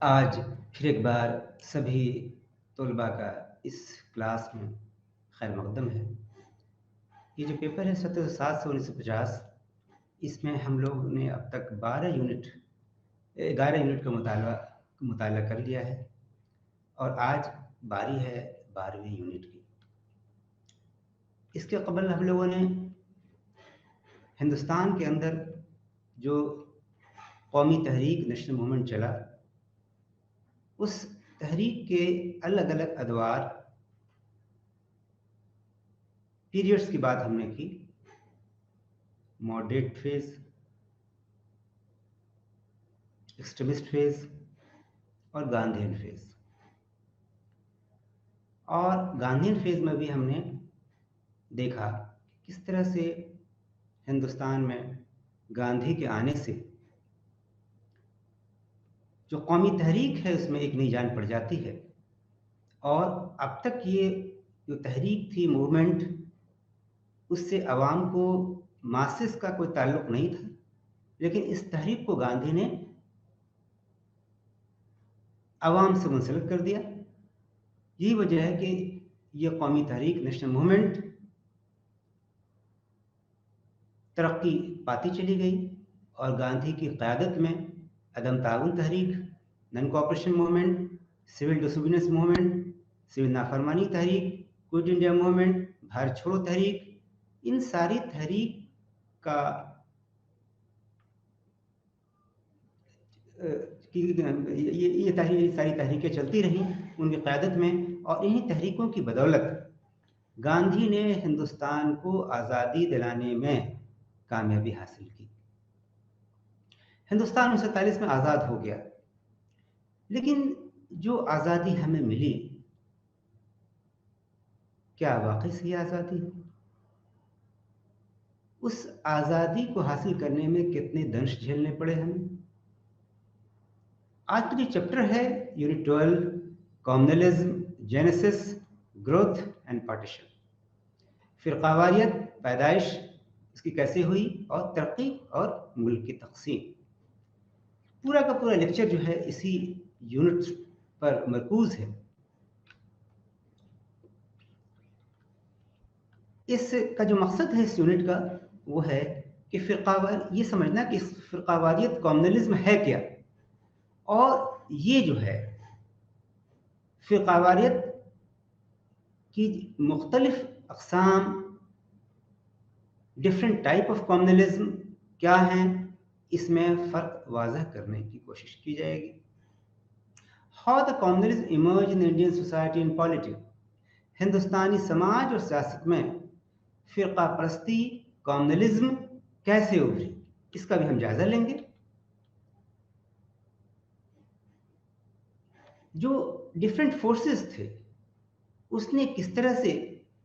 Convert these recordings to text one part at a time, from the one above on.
आज फिर एक बार सभी तलबा का इस क्लास में खैर मकदम है। ये जो पेपर है 1707 से 1950, इसमें हम लोग ने अब तक 11 यूनिट का मुताला कर लिया है और आज बारी है 12वीं यूनिट की। इसके कबल हम लोगों ने हिंदुस्तान के अंदर जो कौमी तहरीक नेशनल मूवमेंट चला, उस तहरीक के अलग अलग अदवार पीरियड्स की बात हमने की। मॉडरेट फेज, एक्सट्रीमिस्ट फेज और गांधीयन फेज। और गांधीयन फेज में भी हमने देखा किस तरह से हिंदुस्तान में गांधी के आने से जो कौमी तहरीक है उसमें एक नई जान पड़ जाती है। और अब तक ये जो तहरीक थी, मूवमेंट, उससे अवाम को, मासेस का कोई ताल्लुक नहीं था, लेकिन इस तहरीक को गांधी ने अवाम से मुंसलिक कर दिया। यही वजह है कि ये कौमी तहरीक नेशनल मूवमेंट तरक्की पाती चली गई और गांधी की क़यादत में अदम ताउन तहरीक, non cooperation movement, civil disobedience movement, civil नाफरमानी तहरीक, क्विट इंडिया मूवमेंट, भारत छोड़ो तहरीक, इन सारी तहरीक का ये सारी तहरीकें चलती रहीं उनकी क़यादत में। और इन्हीं तहरीकों की बदौलत गांधी ने हिंदुस्तान को आज़ादी दिलाने में कामयाबी हासिल की। हिंदुस्तान 1947 में आज़ाद हो गया, लेकिन जो आज़ादी हमें मिली, क्या वाकई से आज़ादी? उस आज़ादी को हासिल करने में कितने दंश झेलने पड़े हमें। आज का जो चैप्टर है unit 12, communalism, genesis, growth and partition, फिरकावारियत, पैदाइश इसकी कैसे हुई और तरक्की और मुल्क की तकसीम। पूरा का पूरा लेक्चर जो है इसी यूनिट पर मरकूज है। इसका जो मकसद है इस यूनिट का वो है कि ये समझना कि फ़िरकावारियत, कॉम्युनलिज्म है क्या, और ये जो है फ़िरकावारियत की मुख्तलिफ अक़साम, डिफरेंट टाइप ऑफ कॉम्युनलिज्म क्या हैं, इसमें फ़र्क वाज़ह करने की कोशिश की जाएगी। How the communalism emerge in Indian society and politics, हिंदुस्तानी समाज और सियासत में फ़िरका परस्ती, कॉम्युनलिज्म कैसे उभरी, इसका भी हम जायज़ा लेंगे। जो डिफरेंट फोर्सेस थे उसने किस तरह से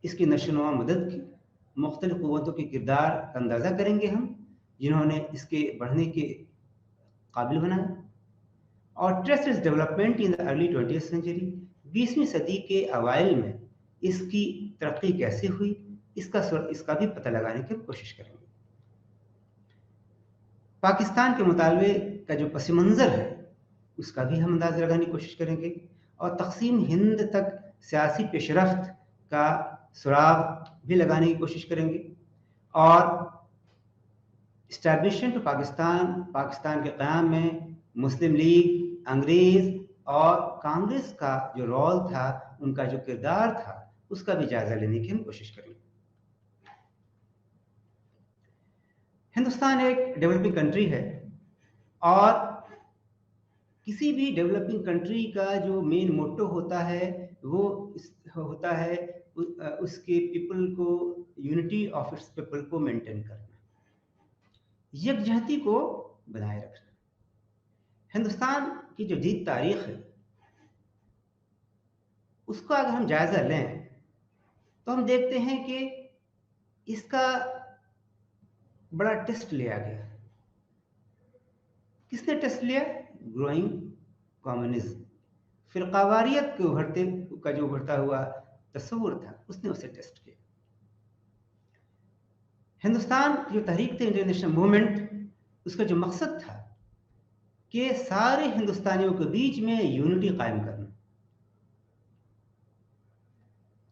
इसकी नशोनुमा मदद की, मुख्तलिफ क़ुव्वतों के किरदार का अंदाज़ा करेंगे हम जिन्होंने इसके बढ़ने के काबिल बनाया। और trace its development in the early 20th century, 20वीं सदी के अवाइल में इसकी तरक्की कैसे हुई, इसका भी पता लगाने की कोशिश करेंगे। पाकिस्तान के मुतालबे का जो पस मंज़र है उसका भी हम अंदाज़ा लगाने की कोशिश करेंगे और तक़सीम हिंद तक सियासी पेशरफ्त का सुराग भी लगाने की कोशिश करेंगे। और इस्टेब्लिशमेंट ऑफ पाकिस्तान, पाकिस्तान के क़याम में मुस्लिम लीग, अंग्रेज़ और कांग्रेस का जो रोल था, उनका जो किरदार था, उसका भी जायज़ा लेने की हम कोशिश करेंगे। हिंदुस्तान एक डेवलपिंग कंट्री है और किसी भी डेवलपिंग कंट्री का जो मेन मोटो होता है वो होता है उसके पीपल को, यूनिटी ऑफ इट्स पीपल को मेंटेन करना, यकजहती को बनाए रखना। हिंदुस्तान की जो जदीद तारीख है उसका अगर हम जायज़ा लें तो हम देखते हैं कि इसका बड़ा टेस्ट लिया गया। किसने टेस्ट लिया? ग्रोइंग कम्युनिज्म, फ़िरकावारियत के उभरता हुआ तस्वुर था, उसने उसे टेस्ट किया। हिंदुस्तान की जो तहरीक थी, इंडियन नेशनल मूवमेंट, उसका जो मकसद था कि सारे हिंदुस्तानियों के बीच में यूनिटी कायम करना,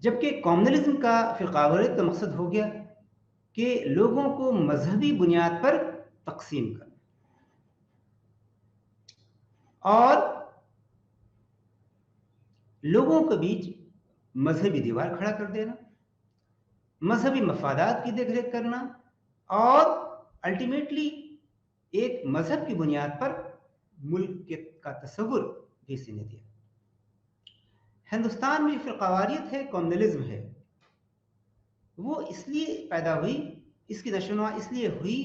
जबकि कॉम्युनलिज्म का फिरकावारियत का मकसद हो गया कि लोगों को मजहबी बुनियाद पर तकसीम करना और लोगों के बीच मजहबी दीवार खड़ा कर देना, मजहबी मफादात की देखरेख करना और अल्टीमेटली एक मजहब की बुनियाद पर मुल्क का तस्वुर भी इसने दिया। हिंदुस्तान में फिरकावारियत है, कम्युनलिज्म है, वो इसलिए पैदा हुई, इसकी नशोनुमा इसलिए हुई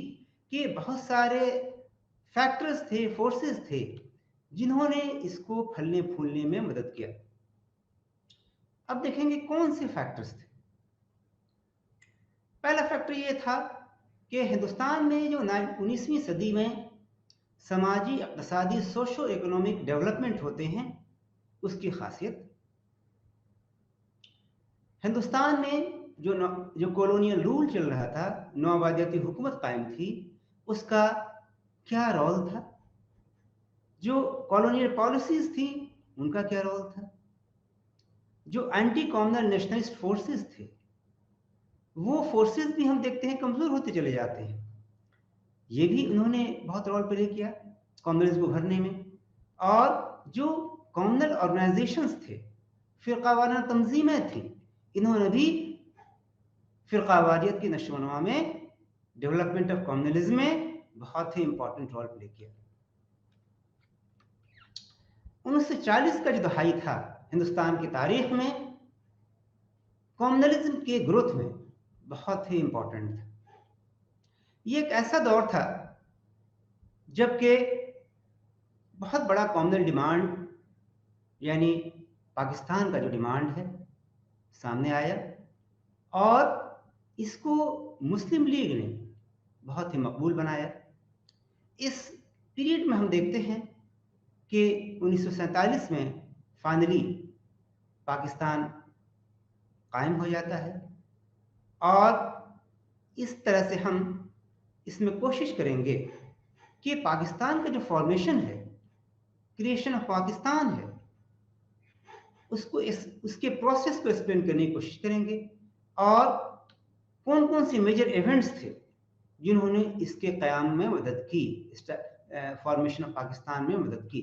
कि बहुत सारे फैक्टर्स थे, फोर्सेस थे जिन्होंने इसको फलने फूलने में मदद किया। अब देखेंगे कौन से फैक्टर्स थे। पहला फैक्टर ये था कि हिंदुस्तान में जो 19वीं सदी में समाजी, इक़्तिसादी, सोशो इकोनॉमिक डेवलपमेंट होते हैं, उसकी खासियत हिंदुस्तान में जो कॉलोनियल रूल चल रहा था, नौआबादियाती हुकूमत कायम थी, उसका क्या रोल था, जो कॉलोनियल पॉलिसीज थी उनका क्या रोल था, जो एंटी कॉम्युनल नेशनलिस्ट फोर्सेस थे वो फोर्सेस भी हम देखते हैं कमजोर होते चले जाते हैं। ये भी उन्होंने बहुत रोल प्ले किया कम्युनलिज्म को भरने में। और जो कम्युनल ऑर्गेनाइजेशंस थे, फिरकावाराना तंजीमें थी, इन्होंने भी फिरकावारियत की नशोनुमा में, डेवलपमेंट ऑफ कम्युनलिज्म में बहुत ही इंपॉर्टेंट रोल प्ले किया। 1940 का जो दहाई था हिंदुस्तान की तारीख में कम्युनलिज्म के ग्रोथ में बहुत ही इंपॉर्टेंट था। ये एक ऐसा दौर था जबकि बहुत बड़ा कम्युनल डिमांड, यानी पाकिस्तान का जो डिमांड है, सामने आया और इसको मुस्लिम लीग ने बहुत ही मकबूल बनाया। इस पीरियड में हम देखते हैं कि 1947 में फाइनली पाकिस्तान कायम हो जाता है और इस तरह से हम इसमें कोशिश करेंगे कि पाकिस्तान का जो फॉर्मेशन है, क्रिएशन ऑफ पाकिस्तान है, उसके प्रोसेस को एक्सप्लेन करने की कोशिश करेंगे और कौन कौन से मेजर इवेंट्स थे जिन्होंने इसके क़याम में मदद की, फॉर्मेशन ऑफ पाकिस्तान में मदद की।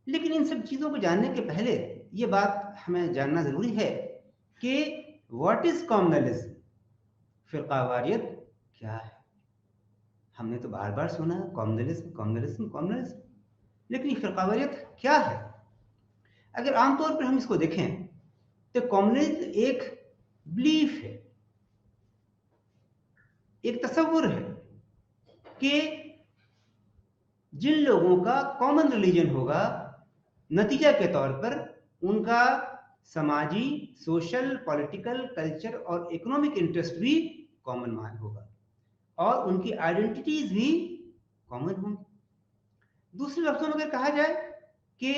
लेकिन इन सब चीज़ों को जानने के पहले ये बात हमें जानना ज़रूरी है कि व्हाट इज़ कम्युनलिज्म, फिरकावारियत क्या है। हमने तो बार बार सुना है कम्युनलिज्म कम्युनलिज्म कम्युनलिज्म, लेकिन ये फिरकावारियत क्या है। अगर आमतौर पर हम इसको देखें तो कम्युनलिज्म एक बिलीफ है, एक तस्वुर है कि जिन लोगों का कॉमन रिलीजन होगा, नतीजा के तौर पर उनका समाजी, सोशल, पॉलिटिकल, कल्चर और इकोनॉमिक इंटरेस्ट भी कॉमन मान होगा और उनकी आइडेंटिटीज भी कॉमन होंगी। दूसरे लफ्जों में अगर कहा जाए कि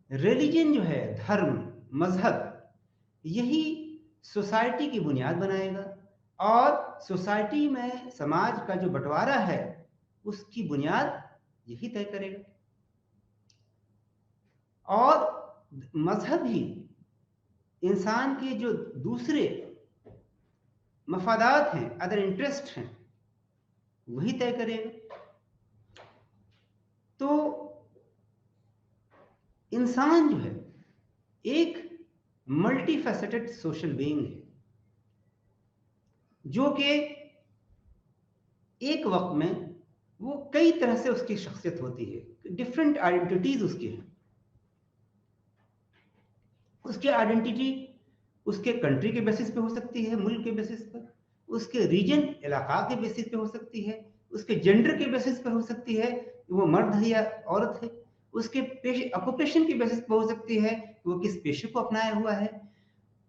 रिलीजन जो है, धर्म, मजहब, यही सोसाइटी की बुनियाद बनाएगा और सोसाइटी में समाज का जो बंटवारा है उसकी बुनियाद यही तय करेगा। और मजहब ही इंसान के जो दूसरे मफादात हैं, अदर इंटरेस्ट हैं, वही तय करेगा। तो इंसान जो है एक मल्टी फैसेटेड सोशल बीइंग है जो कि एक वक्त में वो कई तरह से उसकी शख्सियत होती है, डिफरेंट आइडेंटिटीज उसकी है। उसकी आइडेंटिटी उसके कंट्री के बेसिस पे हो सकती है, मुल्क के बेसिस पर, उसके रीजन, इलाका के बेसिस पे हो सकती है, उसके जेंडर के बेसिस पे हो सकती है, वो मर्द है या औरत है, उसके पेशे ऑक्यूपेशन के बेसिस पे हो सकती है, वो किस पेशे को अपनाया हुआ है,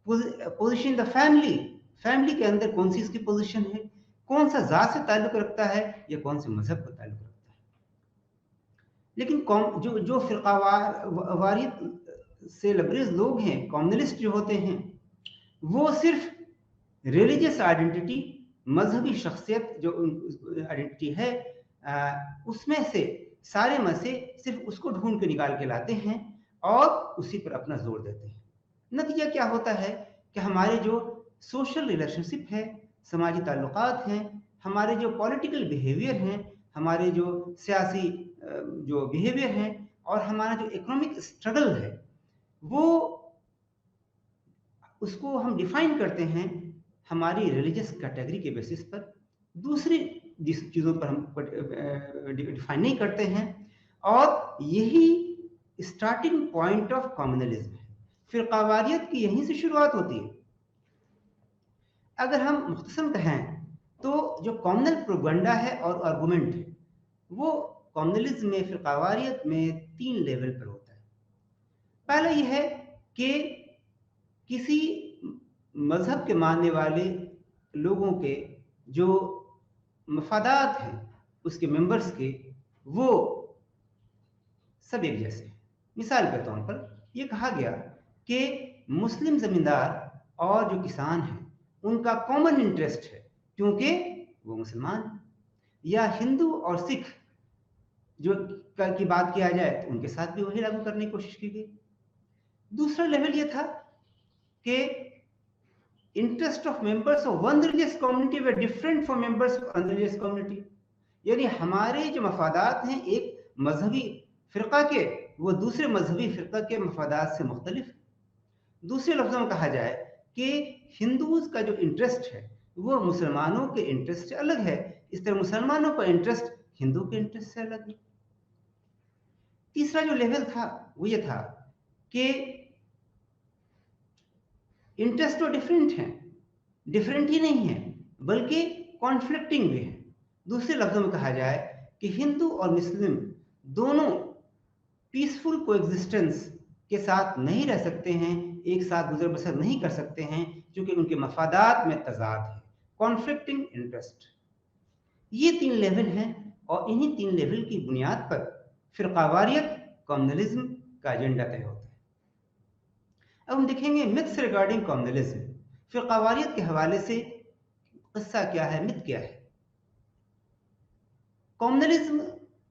पोजीशन द फैमिली, फैमिली के अंदर कौन सी उसकी पोजीशन है, कौन सा जात से ताल्लुक रखता है या कौन से मजहब को ताल्लुक रखता है। लेकिन जो फिरकावारियत से लबरेज लोग हैं, कम्युनलिस्ट जो होते हैं, वो सिर्फ रिलीजियस आइडेंटिटी, मजहबी शख्सियत जो आइडेंटिटी है, उसमें से सारे मसे सिर्फ उसको ढूंढ के निकाल के लाते हैं और उसी पर अपना जोर देते हैं। नतीजा क्या होता है कि हमारे जो सोशल रिलेशनशिप है, समाजी ताल्लुकात हैं, हमारे जो पॉलिटिकल बिहेवियर हैं, हमारे जो सियासी जो बिहेवियर हैं और हमारा जो इकोनॉमिक स्ट्रगल है, वो उसको हम डिफाइन करते हैं हमारी रिलीजियस कैटेगरी के बेसिस पर। दूसरी जिस चीज़ों पर हम डिफाइन नहीं करते हैं, और यही स्टार्टिंग पॉइंट ऑफ कम्युनलिज्म है। फिरकावारियत की यहीं से शुरुआत होती है। अगर हम मुख्तसर कहें तो जो कम्युनल प्रोपेगेंडा है और आर्गुमेंट है, वो कम्युनलिज्म में, फिरकावारियत में 3 लेवल पर होता है। पहला यह है कि किसी मजहब के मानने वाले लोगों के जो मफादात हैं उसके मेंबर्स के, वो सब एक जैसे हैं। मिसाल के तौर पर यह कहा गया कि मुस्लिम जमींदार और जो किसान हैं उनका कॉमन इंटरेस्ट है क्योंकि वो मुसलमान हैं। या हिंदू और सिख जो की बात किया जाए तो उनके साथ भी वही लागू करने की कोशिश की गई। दूसरा लेवल यह था कि interest of members of one religious community were different from members of unreligious community. यानी हमारे जो मफादात हैं एक मजहबी फिरका के, वो दूसरे मजहबी फिरका के मफादात से मुख्तलिफ। दूसरे लफ्जों में कहा जाए कि हिंदूज का जो इंटरेस्ट है वो मुसलमानों के इंटरेस्ट से अलग है, इस तरह मुसलमानों का इंटरेस्ट हिंदू के इंटरेस्ट से अलग है। तीसरा जो लेवल था वो ये था कि इंटरेस्ट तो डिफरेंट है, डिफरेंट ही नहीं है बल्कि कॉन्फ्लिक्टिंग भी है। दूसरे लफ्जों में कहा जाए कि हिंदू और मुस्लिम दोनों पीसफुल कोएग्जिस्टेंस के साथ नहीं रह सकते हैं, एक साथ गुजर बसर नहीं कर सकते हैं क्योंकि उनके मफादात में तजाद है, कॉन्फ्लिक्टिंग इंटरेस्ट। ये 3 लेवल हैं और इन्हीं 3 लेवल की बुनियाद पर फिरकावारियत कम्युनलिज्म का एजेंडा तय होता है। अब हम देखेंगे मिथ्स रिगार्डिंग कम्युनलिज्म। फिरकावारियत के हवाले से किस्सा क्या है, मिथ क्या है। कम्युनलिज्म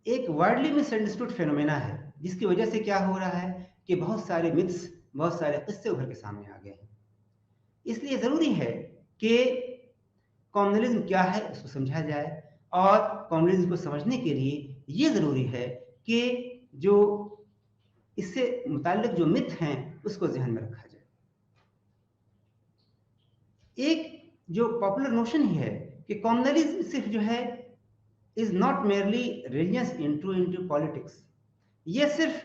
एक वाइडली मिसअंडरस्टूड फेनोमेना है जिसकी वजह से क्या हो रहा है कि बहुत सारे मिथ्स, बहुत सारे किस्से उभर के सामने आ गए हैं। इसलिए जरूरी है कि कम्युनलिज्म क्या है उसको समझा जाए, और कम्युनलिज्म को समझने के लिए ये जरूरी है कि जो इससे मुताल्लिक जो मिथ हैं उसको ध्यान में रखा जाए। एक जो पॉपुलर नोशन ही है कि कम्युनलिज्म सिर्फ जो है is not merely religious into politics. ये सिर्फ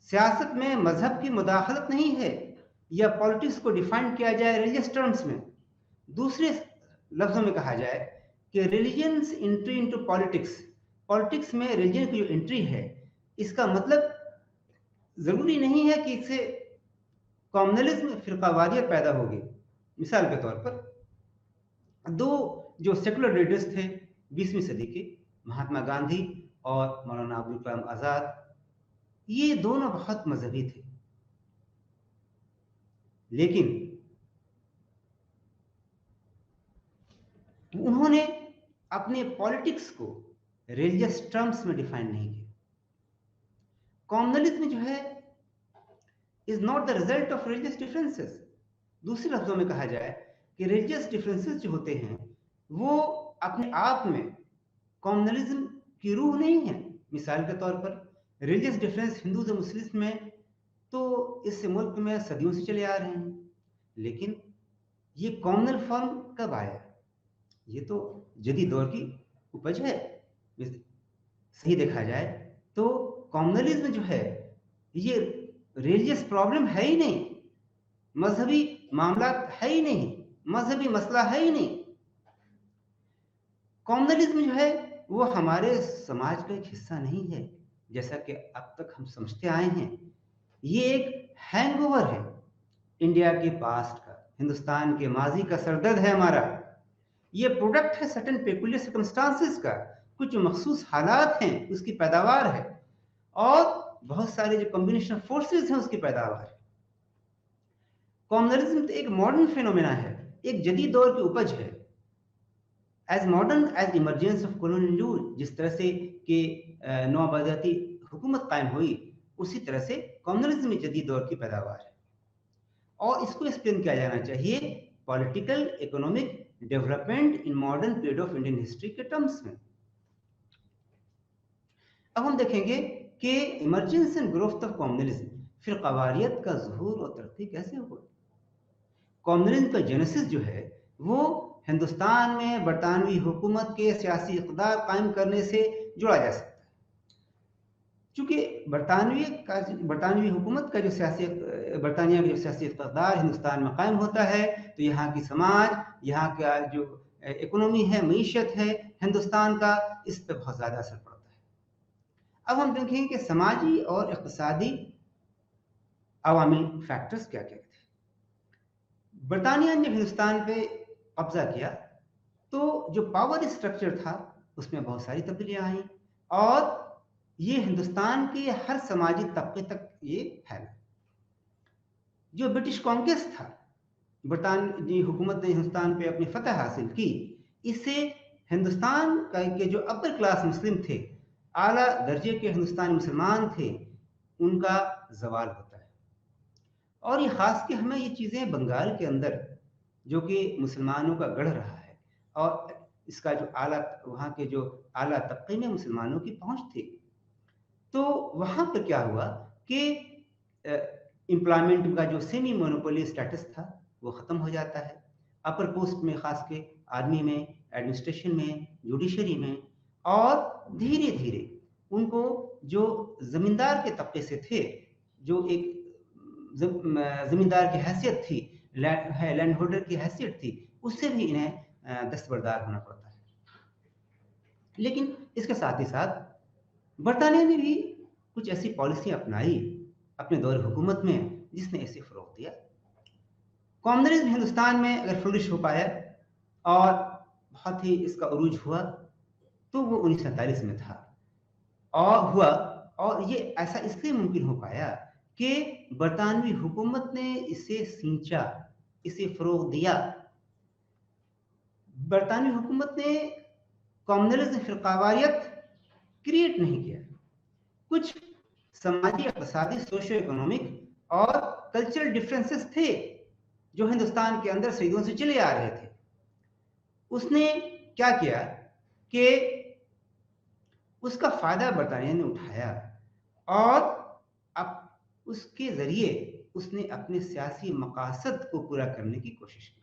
सियासत में मजहब की मुदाखलत नहीं है या पॉलिटिक्स को डिफाइन किया जाए रिलीजियस टर्म्स में। दूसरे लफ्जों में कहा जाए कि religions entry into politics, politics में रिलीजन की जो एंट्री है इसका मतलब जरूरी नहीं है कि इससे कम्युनलिज्म फिरकावारियत पैदा होगी। मिसाल के तौर पर दो जो सेकुलर लीडर्स थे 20वीं सदी के, महात्मा गांधी और मौलाना अबुल कलाम आजाद, ये दोनों बहुत मजहबी थे, लेकिन उन्होंने अपने पॉलिटिक्स को रिलीजियस टर्म्स में डिफाइन नहीं किया। कम्युनलिज्म जो है is not the result of religious differences. दूसरे लफ्जों में कहा जाए कि रिलीजियस डिफरेंसेस जो होते हैं वो अपने आप में कम्युनलिज्म की रूह नहीं है। मिसाल के तौर पर रिलीजियस डिफरेंस हिंदू और मुस्लिम में तो इस मुल्क में सदियों से चले आ रहे हैं, लेकिन ये कॉमनल फॉर्म कब आया? ये तो जदीद दौर की उपज है। सही देखा जाए तो कॉमनलिज्म जो है ये रिलीजियस प्रॉब्लम है ही नहीं, मजहबी मामला है ही नहीं, मजहबी मसला है ही नहीं। कॉमनलिज्म जो है वो हमारे समाज का एक हिस्सा नहीं है जैसा कि अब तक हम समझते आए हैं। ये एक हैंगओवर है इंडिया के पास्ट का, हिंदुस्तान के माजी का सरदर्द है हमारा। ये प्रोडक्ट है सर्टेन पेकुलियर सर्कमस्टांसेस का, कुछ मखसूस हालात हैं उसकी पैदावार है, और बहुत सारे जो कॉम्बिनेशन फोर्सेस हैं उसकी पैदावार है। कम्युनलिज्म तो एक मॉडर्न फिनोमेना है, एक जदीद दौर की उपज है। Age modern age emergence of colonial rule, जिस तरह से कि नौआबादियाती हुकूमत कायम हुई, उसी तरह से कम्युनलिज्म में जदीद दौर की पैदावार है। और इसको एक्सप्लेन किया जाना चाहिए political economic development in modern period of Indian history के टर्म्स में। अब हम देखेंगे कि emergence and growth of communalism, फिरकावारियत का ज़हूर और तरक्की कैसे हुआ। कम्युनलिज्म का जेनेसिस जो है वो हिंदुस्तान में बरतानवी हुकूमत के सियासी इक़्तिदार कायम करने से जुड़ा जा सकता है। चूँकि बरतानवी हुकूमत का जो बरतानिया का जो सियासी इक़्तिदार हिंदुस्तान में कायम होता है, तो यहाँ की समाज, यहाँ का जो इकोनॉमी है, मईशत है हिंदुस्तान का, इस पर बहुत ज़्यादा असर पड़ता है। अब हम देखेंगे कि समाजी और इक़्तिसादी अवामिल फैक्टर्स क्या क्या थे। बरतानिया ने हिंदुस्तान पे कब्जा किया तो जो पावर स्ट्रक्चर था उसमें बहुत सारी तब्दीलियां आई और ये हिंदुस्तान के हर समाजी तबके तक ये फैला। जो ब्रिटिश कांग्रेस था, बरतानवी हुकूमत ने हिंदुस्तान पे अपनी फतह हासिल की, इससे हिंदुस्तान के जो अपर क्लास मुस्लिम थे, आला दर्जे के हिंदुस्तानी मुसलमान थे, उनका जवाल होता है। और ये खास के हमें ये चीज़ें बंगाल के अंदर जो कि मुसलमानों का गढ़ रहा है और इसका जो आला, वहाँ के जो आला तबके में मुसलमानों की पहुँच थी, तो वहाँ पर क्या हुआ कि एम्प्लॉयमेंट का जो सेमी मोनोपोली स्टेटस था वो ख़त्म हो जाता है। अपर पोस्ट में, ख़ास के आर्मी में, एडमिनिस्ट्रेशन में, जुडिशरी में, और धीरे धीरे उनको जो ज़मींदार के तबके से थे, जो एक ज़मींदार की हैसियत थी, लैंड होल्डर की हैसियत थी, उससे भी इन्हें दस्तबरदार होना पड़ता है। लेकिन इसके साथ ही साथ बरतानिया ने भी कुछ ऐसी पॉलिसी अपनाई अपने दौर हुकूमत में जिसने इसे फ़रोग़ दिया। कम्युनलिज्म हिंदुस्तान में अगर फ्लरिश हो पाया और बहुत ही इसका उरूज हुआ तो वो 1947 में था और हुआ, और ये ऐसा इसलिए मुमकिन हो पाया कि बरतानवी हुकूमत ने इसे सींचा, इसे फ़रोग़ दिया। बरतानवी हुकूमत ने कम्युनलिज्म, फ़िरकावारियत क्रिएट नहीं किया। कुछ समाजी, इक़्तिसादी, सोशो इकोनॉमिक और कल्चरल डिफरेंसेस थे जो हिंदुस्तान के अंदर सदियों से चले आ रहे थे। उसने क्या किया कि उसका फ़ायदा बरतानिया ने उठाया और अब उसके ज़रिए उसने अपने सियासी मकासद को पूरा करने की कोशिश की।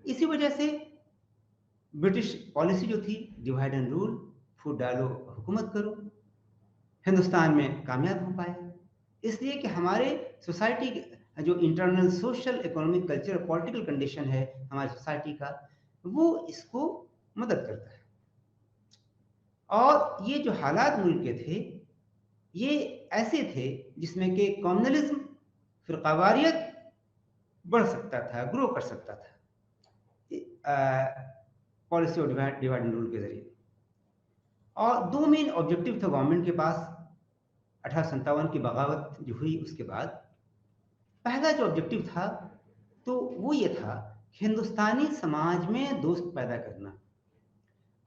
इसी वजह से ब्रिटिश पॉलिसी जो थी, डिवाइड एंड रूल, फूट डालो हुकूमत करो, हिंदुस्तान में कामयाब हो पाए। इसलिए कि हमारे सोसाइटी जो internal social, economic, culture, political condition है हमारी सोसाइटी का, वो इसको मदद करता है। और ये जो हालात मुल्क के थे ये ऐसे थे जिसमें कि कम्युनलिज्म, फ़िरकावारियत बढ़ सकता था, ग्रो कर सकता था policy of divide and rule के ज़रिए। और दो मेन ऑब्जेक्टिव थे गवर्नमेंट के पास 1857 की बगावत जो हुई उसके बाद। पहला जो ऑब्जेक्टिव था तो वो ये था कि हिंदुस्तानी समाज में दोस्त पैदा करना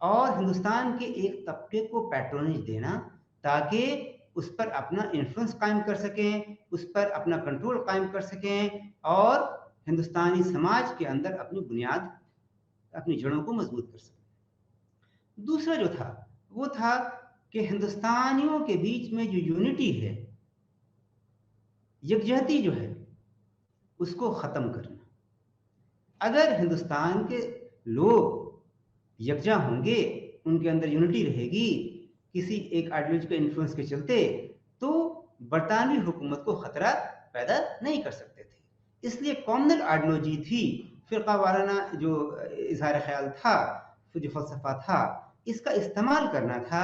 और हिंदुस्तान के एक तबके को पैट्रोनेज देना ताकि उस पर अपना इन्फ्लुएंस कायम कर सकें, उस पर अपना कंट्रोल कायम कर सकें और हिंदुस्तानी समाज के अंदर अपनी बुनियाद, अपनी जड़ों को मजबूत कर सकें। दूसरा जो था वो था कि हिंदुस्तानियों के बीच में जो यूनिटी है, यकजहती जो है, उसको ख़त्म करना। अगर हिंदुस्तान के लोग यकजा होंगे, उनके अंदर यूनिटी रहेगी किसी एक आइडियोलॉजी के इन्फ्लुएंस के चलते, तो बरतानवी हुकूमत को ख़तरा पैदा नहीं कर सकते थे। इसलिए कॉमनल आइडियोलॉजी थी, फ़िरका वाराना जो इज़हार ख्याल था, जो फ़लसफ़ा था, इसका इस्तेमाल करना था,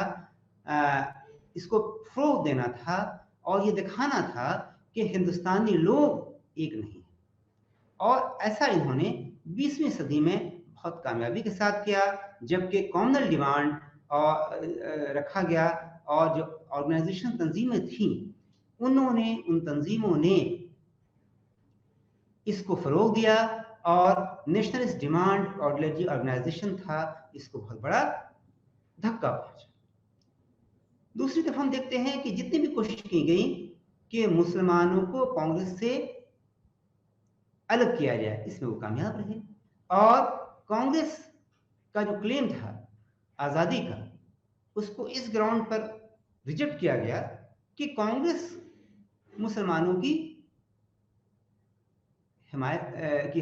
इसको फ़रोग़ देना था और ये दिखाना था कि हिंदुस्तानी लोग एक नहीं। और ऐसा इन्होंने 20वीं सदी में बहुत कामयाबी के साथ किया, जबकि कॉमनल डिमांड रखा गया और जो ऑर्गेनाइजेशन तंजीमें थीं, उन तंजीमों ने इसको फ़रोग़ दिया और नेशनलिस्ट डिमांड आइडियोलॉजी ऑर्गेनाइजेशन था, इसको बहुत बड़ा धक्का पहुंचा। दूसरी तरफ हम देखते हैं कि जितनी भी कोशिश की गई कि मुसलमानों को कांग्रेस से अलग किया जाए, इसमें वो कामयाब रहे। और कांग्रेस का जो क्लेम था आज़ादी का, उसको इस ग्राउंड पर रिजेक्ट किया गया कि कांग्रेस मुसलमानों की हिमायती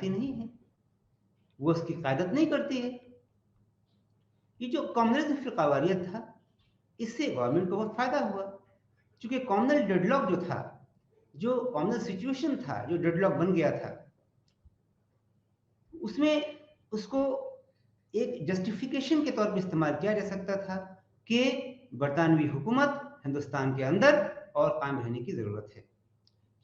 नहीं है, वो उसकी क़यादत नहीं करती है। ये जो कम्युनल फिरकावारियत था, इससे गवर्नमेंट को बहुत फायदा हुआ, क्योंकि कम्युनल डेडलॉक जो था, जो कम्युनल सिचुएशन था, जो डेडलॉक बन गया था, उसमें उसको एक जस्टिफिकेशन के तौर पर इस्तेमाल किया जा सकता था कि बरतानवी हुकूमत हिंदुस्तान के अंदर और कायम रहने की ज़रूरत है।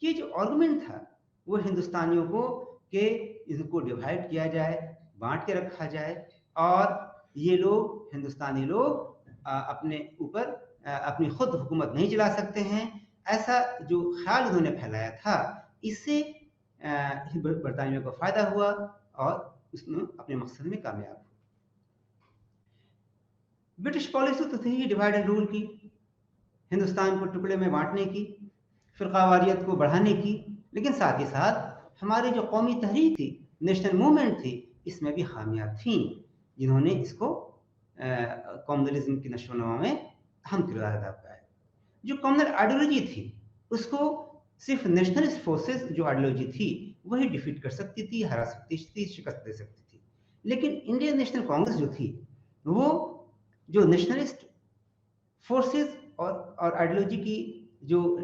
ये जो आर्गुमेंट था वो हिंदुस्तानियों को कि इनको डिवाइड किया जाए, बांट के रखा जाए, और ये लोग हिंदुस्तानी लोग अपने ऊपर अपनी खुद हुकूमत नहीं चला सकते हैं, ऐसा जो ख्याल उन्होंने फैलाया था, इससे बरतानियों को फायदा हुआ और उसमें अपने मकसद में कामयाब हुआ। ब्रिटिश पॉलिसी तो थी ही डिवाइड एंड रूल की, हिंदुस्तान को टुकड़े में बांटने की, फिरकावारियत को बढ़ाने की, लेकिन साथ ही साथ हमारी जो कौमी तहरीक थी, नेशनल मूवमेंट थी, इसमें भी खामियां थीं, जिन्होंने इसको कम्युनलिज्म की नशोनुमा में अहम किरदार अदा किया है। जो कम्युनल आइडियोलॉजी थी, उसको सिर्फ नेशनलिस्ट फोर्सेस जो आइडियोलॉजी थी वही डिफीट कर सकती थी, हरा सकती थी, शिकस्त दे सकती थी। लेकिन इंडियन नेशनल कांग्रेस जो थी, वो जो नेशनलिस्ट फोर्सेस और आइडियोलॉजी की जो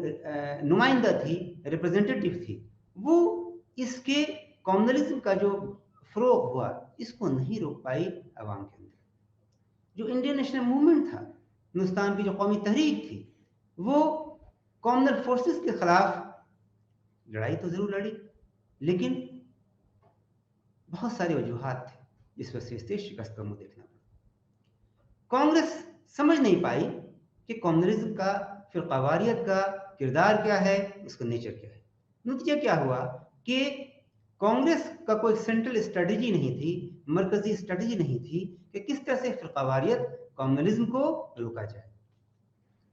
नुमाइंदा थी, रिप्रेजेंटेटिव थी, वो इसके कम्युनलिज्म का जो फरोग हुआ, इसको नहीं रोक पाई अवाम के अंदर। जो इंडियन नेशनल मूवमेंट था, हिंदुस्तान की जो कौमी तहरीक थी, वो कम्युनल फोर्सेस के खिलाफ लड़ाई तो जरूर लड़ी, लेकिन बहुत सारे वजूहात थे जिस वजह से शिकस्त का मुंह देखना पड़ा। कांग्रेस समझ नहीं पाई कि कम्युनलिज्म का, फिरकावारियत का किरदार क्या है, उसका नेचर क्या है। नतीजा क्या हुआ कि कांग्रेस का कोई सेंट्रल स्ट्रेटजी नहीं थी, मरकजी स्ट्रेटजी नहीं थी कि किस तरह से फिरकावारियत कम्युनलिज्म को रोका जाए।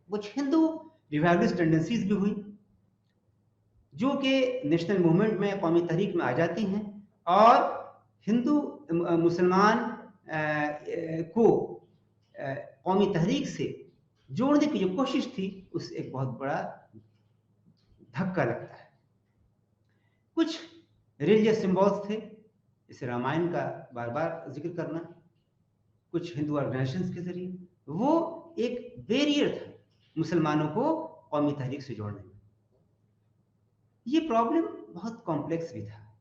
कुछ हिंदू रिवाइवलिस्ट टेंडेंसीज भी हुई जो कि नेशनल मूवमेंट में, कौमी तहरीक में आ जाती हैं, और हिंदू मुसलमान को कौमी तहरीक से जोड़ने की जो कोशिश थी, उससे एक बहुत बड़ा धक्का लगता है। कुछ रिलीजियस सिंबल्स थे, जैसे रामायण का बार बार जिक्र करना, कुछ हिंदू ऑर्गेनाइजेशंस के जरिए, वो एक बैरियर था मुसलमानों को कौमी तहरीक से जोड़ने में। ये प्रॉब्लम बहुत कॉम्प्लेक्स भी था,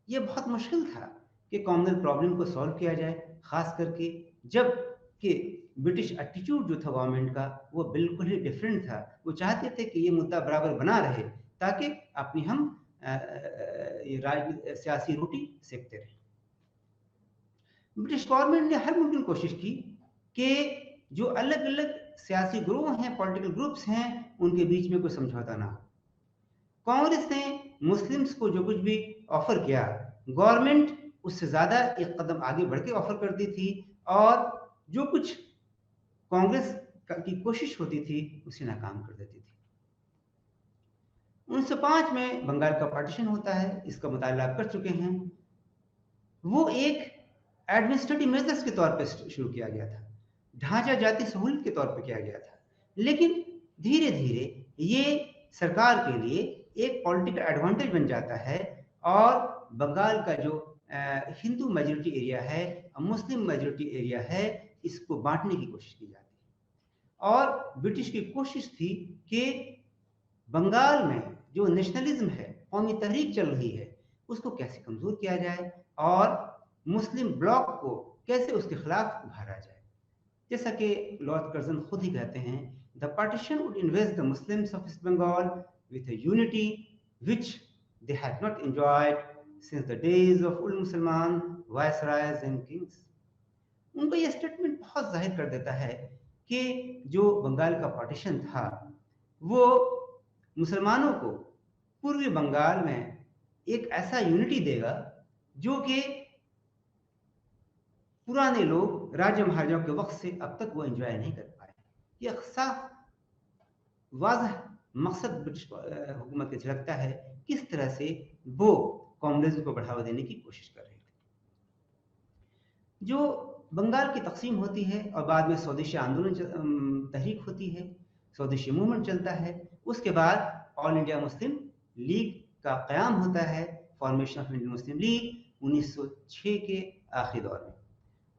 ये बहुत मुश्किल था कि कॉमनल प्रॉब्लम को सॉल्व किया जाए, खास करके जब कि ब्रिटिश एटीट्यूड जो था गवर्नमेंट का, वो बिल्कुल ही डिफरेंट था। वो चाहते थे कि ये मुद्दा बराबर बना रहे, ताकि अपनी हम सियासी रोटी सेकते रहे। ब्रिटिश गवर्नमेंट ने हर मुमकिन कोशिश की कि जो अलग अलग सियासी ग्रुप हैं, पॉलिटिकल ग्रुप्स हैं, उनके बीच में कोई समझौता ना हो। कांग्रेस ने मुस्लिम्स को जो कुछ भी ऑफर किया, गवर्नमेंट उससे ज्यादा एक कदम आगे बढ़ के ऑफर करती थी, और जो कुछ कांग्रेस की कोशिश होती थी उसे नाकाम कर देती थी। 1905 में बंगाल का पार्टीशन होता है, इसका मुताला आप कर चुके हैं। वो एक एडमिनिस्ट्रेटिव मेजर्स के तौर पर शुरू किया गया था, ढांचा जाति सहूलत के तौर पर किया गया था, लेकिन धीरे धीरे ये सरकार के लिए एक पॉलिटिकल एडवांटेज बन जाता है, और बंगाल का जो हिंदू मेजॉरिटी एरिया है, मुस्लिम मेजॉरिटी एरिया है, इसको बांटने की कोशिश की जाती है। और ब्रिटिश की कोशिश थी कि बंगाल में जो नेशनलिज्म है, कौमी तहरीक चल रही है, उसको कैसे कमजोर किया जाए और मुस्लिम ब्लॉक को कैसे उसके खिलाफ उभारा जाए। जैसा कि लॉर्ड कर्जन खुद ही कहते हैं, the partition would invest the Muslims of East Bengal with a unity which they had not enjoyed since the days of old Musliman viceroys and kings। उनका यह स्टेटमेंट बहुत जाहिर कर देता है कि जो बंगाल का पार्टीशन था, वो मुसलमानों को पूर्वी बंगाल में एक ऐसा यूनिटी देगा जो कि पुराने लोग राजा महाराजाओं के वक्त से अब तक वो एंजॉय नहीं कर पाए। ये साफ वाज़ह मकसद ब्रिटिश हुकूमत के झलकता है, किस तरह से वो कम्युनिज्म को बढ़ावा देने की कोशिश कर रहे थे। जो बंगाल की तकसीम होती है और बाद में स्वदेशी आंदोलन तहरीक होती है, स्वदेशी मूवमेंट चलता है, उसके बाद ऑल इंडिया मुस्लिम लीग का क़याम होता है, formation of Indian Muslim league 1906 के आखिरी दौर में,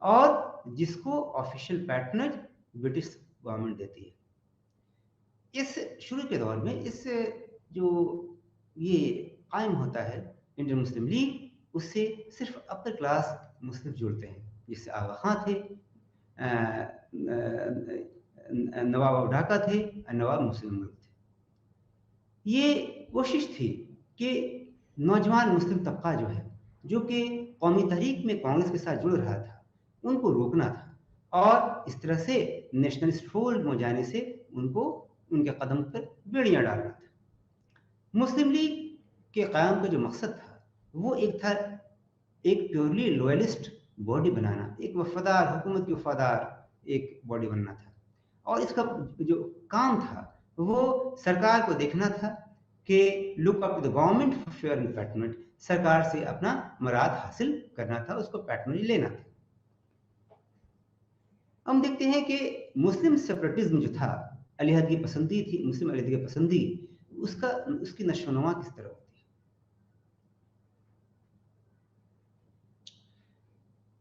और जिसको ऑफिशियल पैटर्नेज ब्रिटिश गवर्नमेंट देती है। इस शुरू के दौर में इस जो ये कायम होता है इंडियन मुस्लिम लीग, उससे सिर्फ अपर क्लास मुस्लिम जुड़ते हैं, जिससे आगा खां थे, नवाब ऑफ ढाका थे, नवाब मुस्लिम मुल्क थे। ये कोशिश थी कि नौजवान मुस्लिम तबका जो है, जो कि कौमी तहरीक में कांग्रेस के साथ जुड़ रहा था, उनको रोकना था और इस तरह से नेशनलिस्ट फोल्ड में जाने से उनको उनके कदम पर बेड़ियां डालना था। मुस्लिम लीग के क़याम का जो मकसद था वो एक था, एक प्योरली लॉयलिस्ट बॉडी बनाना, एक वफादार हुकूमत की वफादार एक बॉडी बनना था, और इसका जो काम था वो सरकार को देखना था कि look up the government for fair and patronage, सरकार से अपना मुराद हासिल करना था, उसको पैटर्नेज लेना था। हम देखते हैं कि मुस्लिम सेपरेटिज्म जो था, अलहदगी पसंदी थी, मुस्लिम अलहदगी पसंदी, उसकी नशोनुमा किस तरह होती है।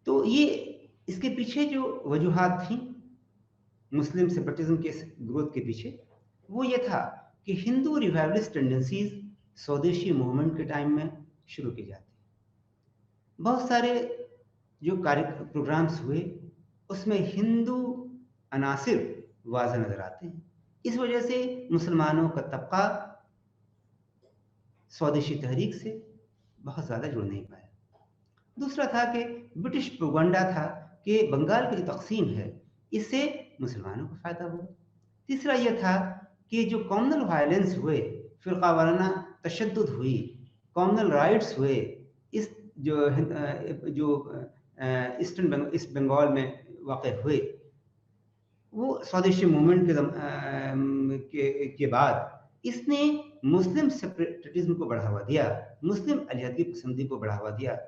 तो ये इसके पीछे जो वजूहात थी मुस्लिम सेपरेटिज्म के ग्रोथ के पीछे, वो ये था कि हिंदू रिवाइवलिस्ट टेंडेंसीज स्वदेशी मूवमेंट के टाइम में शुरू की जाती। बहुत सारे जो प्रोग्राम्स हुए उसमें हिंदू अनासिर वाज़ह नजर आते हैं। इस वजह से मुसलमानों का तबका स्वदेशी तहरीक से बहुत ज़्यादा जुड़ नहीं पाया। दूसरा था कि ब्रिटिश प्रोपेगेंडा था कि बंगाल की जो तकसीम है इससे मुसलमानों को फ़ायदा होगा। तीसरा यह था कि जो कॉमनल वायलेंस हुए, फ़िरका वाराना तशद्दुद हुई, कॉमनल राइट्स हुए, इस जो ईस्ट बंगाल में वाक़ हुए, वो स्वदेशी मूवमेंट के बाद इसने मुस्लिम सेपरेटिज्म को बढ़ावा दिया, मुस्लिम अलहदगी पसंदी को बढ़ावा दिया।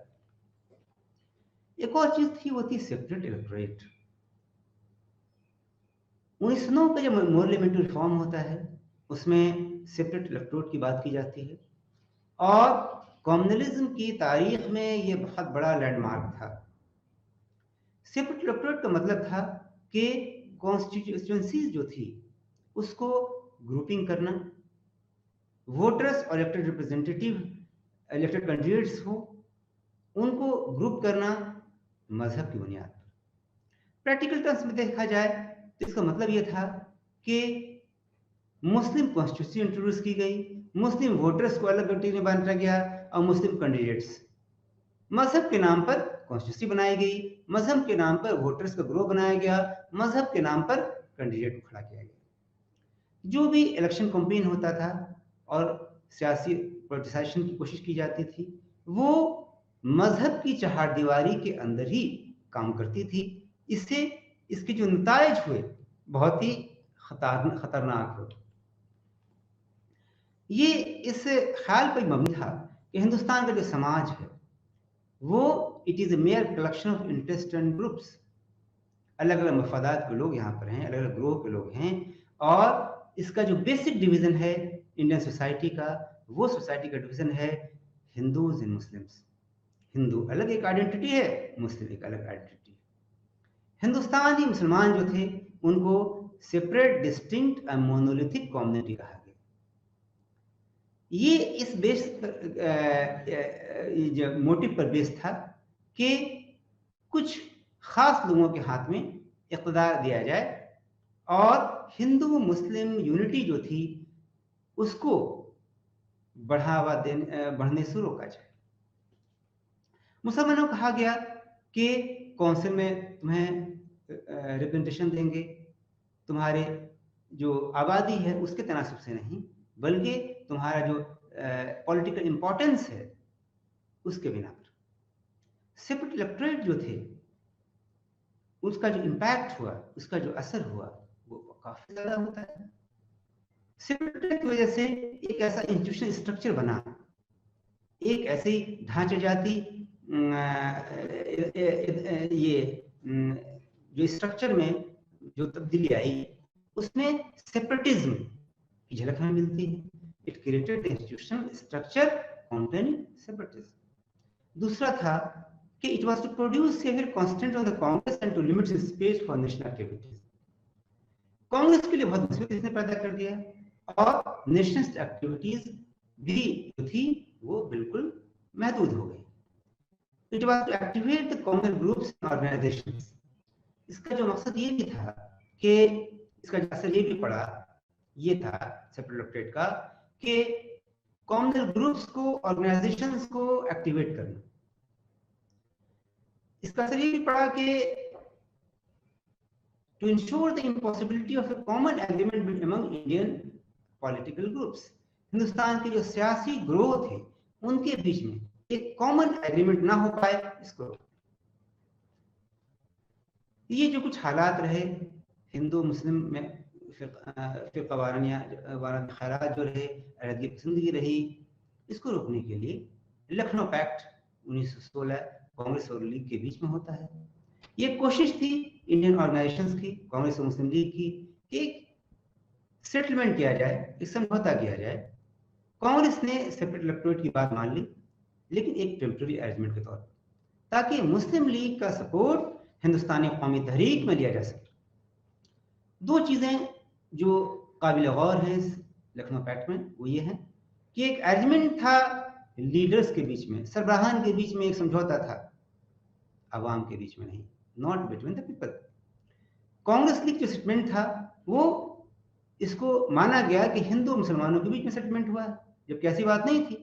एक और चीज थी, वो थी सेपरेट इलेक्टोरेट। 1909 का जब पार्लियामेंट्री रिफॉर्म होता है उसमें सेपरेट इलेक्टोरेट की बात की जाती है, और कम्युनलिज्म की तारीख में ये बहुत बड़ा लैंडमार्क था। सेपरेट इलेक्टोरेट का मतलब था कि कॉन्स्टिट्यूएंसीज जो थी उसको ग्रुपिंग करना, वोटर्स और इलेक्टेड रिप्रेजेंटेटिव, इलेक्टेड कैंडिडेट्स हो, उनको ग्रुप करना मजहब की बुनियाद पर। प्रैक्टिकल टर्म्स में देखा जाए तो इसका मतलब यह था कि मुस्लिम कॉन्स्टिट्यूंसी इंट्रोड्यूस की गई, मुस्लिम वोटर्स को अलग कैटेगरी में बांटा गया, और मुस्लिम कैंडिडेट्स, मजहब के नाम पर कॉन्स्टिट्यूंसी बनाई गई, मजहब के नाम पर वोटर्स का ग्रुप बनाया गया, मजहब के नाम पर कैंडिडेट को खड़ा किया गया। जो भी इलेक्शन कैंपेन होता था और सियासी पॉलिटिसाइजेशन की कोशिश की जाती थी, वो मजहब की चहारदीवारी के अंदर ही काम करती थी। इससे इसके जो नतायज हुए बहुत ही खतरनाक हुए। ये इस ख्याल पर मबनी था कि हिंदुस्तान का जो समाज है वो it is a mayor collection of interest and groups. अलग अलग मफादात के लोग यहाँ पर हैं, अलग अलग ग्रोह के लोग हैं, और इसका जो बेसिक डिवीजन है इंडियन सोसाइटी का, वो सोसाइटी का डिवीजन है हिंदूज एंड मुस्लिम्स। हिंदू अलग एक आइडेंटिटी है, मुस्लिम एक अलग आइडेंटिटी है। हिंदुस्तानी मुसलमान जो थे उनको separate, distinct and monolithic community कहा गया। ये इस बेस मोटिव पर बेस था कि कुछ खास लोगों के हाथ में इक़्तिदार दिया जाए और हिंदू मुस्लिम यूनिटी जो थी उसको बढ़ने से रोका जाए। मुसलमानों को कहा गया कि काउंसिल में तुम्हें रिप्रेजेंटेशन देंगे, तुम्हारे जो आबादी है उसके तनासब से नहीं, बल्कि तुम्हारा जो पॉलिटिकल इम्पोर्टेंस है उसके बिना पर सेपरेट इलेक्टोरेट जो थे, उसका जो इम्पैक्ट हुआ, उसका जो असर हुआ, वो काफी ज्यादा होता है। सेपरेट इलेक्टोरेट की वजह से एक ऐसा इंस्टीट्यूशनल स्ट्रक्चर बना, एक ऐसी ढांचे जाती ये जो स्ट्रक्चर में जो तब्दीली आई, उसमें सेपरेटिज्म की झलक हमें मिलती है। It created institutional structure containing separatism. दूसरा था कि it was to produce severe constant on the Congress and to limit the space for national activities. Congress के लिए बहुत मुसीबत इसने पैदा कर दिया, और नेशनल एक्टिविटीज भी जो थी वो बिल्कुल महदूद हो गई। It was to activate the common groups and organisations. इसका जो मकसद ये भी था कि इसका जो असर ये भी पड़ा, ये था सेपरेट इलेक्टोरेट का, कि कॉमनल ग्रुप्स को, ऑर्गेनाइजेशंस को एक्टिवेट करना। इसका असर ये भी पड़ा कि to ensure the impossibility of a common agreement among Indian political groups, Hindustan के जो सियासी ग्रोह थे उनके बीच में एक कॉमन एग्रीमेंट ना हो पाए, इसको ये जो कुछ हालात रहे हिंदू मुस्लिम में, फिरका वारानिया ख्यालात जो रहे, अलहदगी पसंदगी रही, इसको रोकने के लिए लखनऊ पैक्ट 1916 कांग्रेस और लीग के बीच में होता है। ये कोशिश थी इंडियन ऑर्गेनाइजेशंस की, कांग्रेस और मुस्लिम लीग की, कि सेटलमेंट किया जाए, एक समझौता किया जाए। कांग्रेस ने सेपरेट इलेक्टोरेट की बात मान ली, लेकिन एक टेम्पररी अरेंजमेंट के तौर पर, ताकि मुस्लिम लीग का सपोर्ट हिंदुस्तानी कौमी तहरीक में लिया जा सके। दो चीजें जो काबिल गौर हैं लखनऊ पैक्ट में, वो ये है कि एक अरेंजमेंट था लीडर्स के बीच में, सरबराहान के बीच में एक समझौता था, अवाम के बीच में नहीं, not between the people. Congress league जो सेटलमेंट था वो इसको माना गया कि हिंदू मुसलमानों के बीच में सेटलमेंट हुआ है, जबकि ऐसी बात नहीं थी,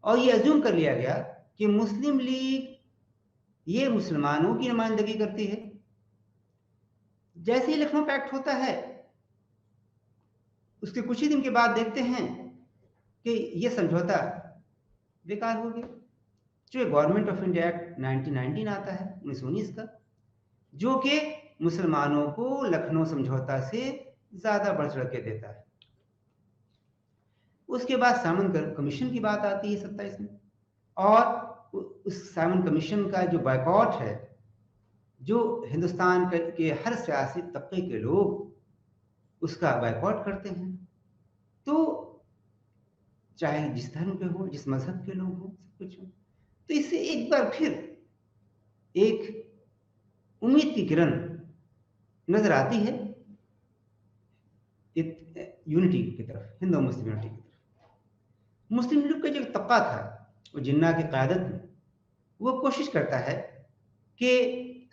और ये अज्यूम कर लिया गया कि मुस्लिम लीग ये मुसलमानों की नुमाइंदगी करती है। जैसे ही लखनऊ पैक्ट होता है, उसके कुछ ही दिन के बाद देखते हैं कि ये समझौता बेकार हो गया। जो गवर्नमेंट ऑफ इंडिया एक्ट 1919 आता है 1919 का, जो कि मुसलमानों को लखनऊ समझौता से ज्यादा बढ़ चढ़ के देता है। उसके बाद साइमन कमीशन की बात आती है 27 में, और उस साइमन कमीशन का जो बायकॉट है, जो हिंदुस्तान के हर सियासी तबके के लोग उसका बायकॉट करते हैं। तो चाहे जिस धर्म के हो, जिस मजहब के लोग हो, सब कुछ हो, तो इससे एक बार फिर एक उम्मीद की किरण नजर आती है यूनिटी की तरफ, हिंदू मुस्लिम यूनिटी की तरफ। मुस्लिम लीग का जो तबका था वो जिन्ना की क़यादत में, वो कोशिश करता है कि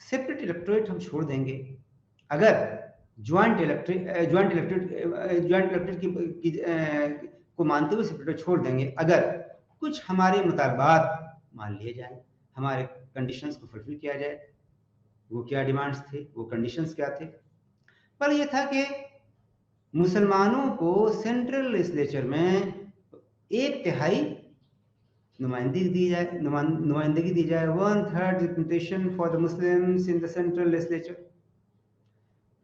सेपरेट इलेक्टोरेट हम छोड़ देंगे अगर ज्वाइंट इलेक्टोरेट को मानते हुए सेपरेट छोड़ देंगे अगर कुछ हमारे मुतालबात मान लिए जाए, हमारे कंडीशंस को फुलफिल किया जाए। वो क्या डिमांड्स थे, वो कंडीशंस क्या थे? पर यह था कि मुसलमानों को सेंट्रल लेजिस्लेचर में 1/3 नुमाइंदगी दी जाए, 1/3 representation for the Muslims in the central legislature.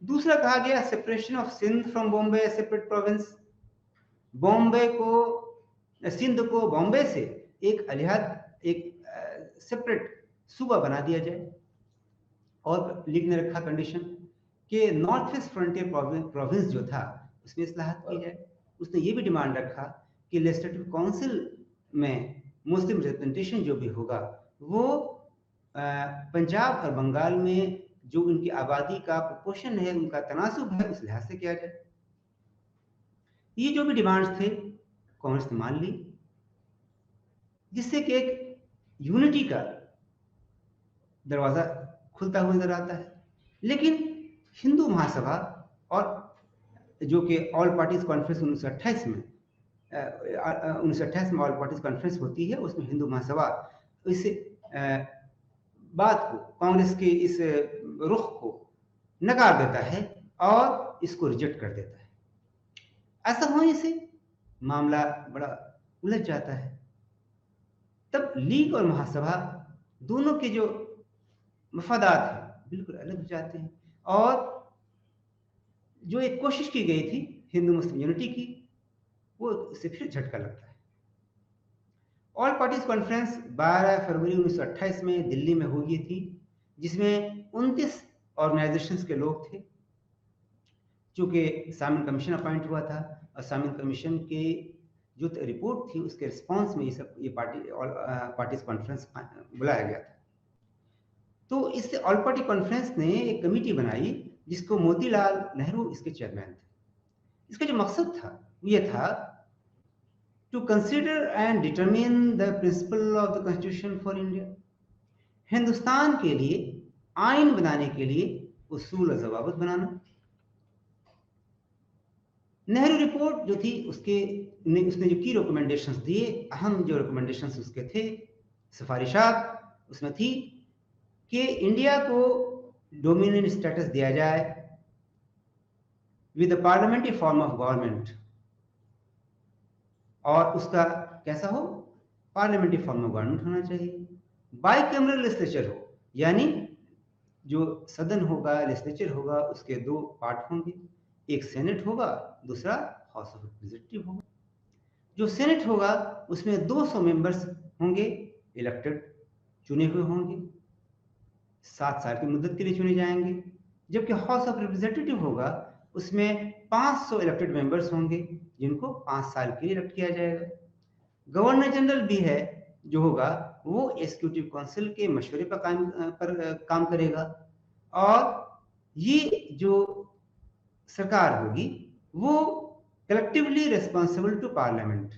दूसरा कहा गया separation of Sindh from Bombay, separate province. Bombay को, सिंध को बॉम्बे से एक अलहद, एक सेपरेट सूबा बना दिया जाए। और लीग ने रखा कंडीशन कि नॉर्थ वेस्ट फ्रंटियर प्रोविंस जो था उसमें इस्लाहत की जाए। उसने ये भी डिमांड रखा कि लेजिस्लेटिव काउंसिल में मुस्लिम रिप्रेजेंटेशन जो भी होगा वो पंजाब और बंगाल में जो उनकी आबादी का प्रोपोर्शन है, उनका तनासुब है, उस लिहाज से किया जाए। ये जो भी डिमांड्स थे कांग्रेस ने मान ली, जिससे कि एक यूनिटी का दरवाजा खुलता हुआ नजर आता है। लेकिन हिंदू महासभा, और जो कि ऑल पार्टीज कॉन्फ्रेंस 1928 में 1928 में ऑल पार्टीज कॉन्फ्रेंस होती है, उसमें हिंदू महासभा इस बात को, कांग्रेस के इस रुख को नकार देता है और इसको रिजेक्ट कर देता है। ऐसा होने से मामला बड़ा उलझ जाता है। तब लीग और महासभा दोनों के जो मफादात हैं बिल्कुल अलग हो जाते हैं, और जो एक कोशिश की गई थी हिंदू मुस्लिम यूनिटी की, वो इससे फिर झटका लगता है। ऑल पार्टीज कॉन्फ्रेंस 12 फरवरी 1928 में दिल्ली में हुई थी, जिसमें 29 ऑर्गेनाइजेशंस के लोग थे। चूंकि साइमन कमीशन अपॉइंट हुआ था, और साइमन कमीशन के जो रिपोर्ट थी उसके रिस्पांस में ये पार्टीज कॉन्फ्रेंस बुलाया गया था। तो इससे ऑल पार्टी कॉन्फ्रेंस ने एक कमेटी बनाई जिसको मोतीलाल नेहरू इसके चेयरमैन थे। इसका जो मकसद था वो ये था to consider and determine the principle of the constitution for India, Hindustan के लिए आइन बनाने के लिए उसूल और जवाबत बनाना। नेहरू रिपोर्ट जो थी उसने जो की रिकमेंडेशंस दिए, अहम जो रिकमेंडेशंस उसके थे, सिफारिशात उसमें थी कि इंडिया को डोमिनियन स्टेटस दिया जाए with parliamentary form of government, और उसका कैसा हो, पार्लियामेंट्री फॉर्म ऑफ गवर्नमेंट होना चाहिए। बाइकैमरल लेजिस्लेचर हो, यानी जो सदन होगा, लेजिस्लेचर होगा, उसके दो पार्ट होंगे, एक सेनेट होगा, दूसरा हाउस ऑफ रिप्रेजेंटेटिव होगा। जो सेनेट होगा उसमें 200 मेंबर्स होंगे, इलेक्टेड चुने हुए होंगे, 7 साल की मुद्दत के लिए चुने जाएंगे। जबकि हाउस ऑफ रिप्रेजेंटेटिव होगा उसमें 500 इलेक्टेड मेंबर्स होंगे, जिनको 5 साल के लिए इलेक्ट किया जाएगा। गवर्नर जनरल भी है जो होगा, वो एग्जीक्यूटिव काउंसिल के मशवरे पर काम करेगा, और ये जो सरकार होगी वो collectively responsible to parliament,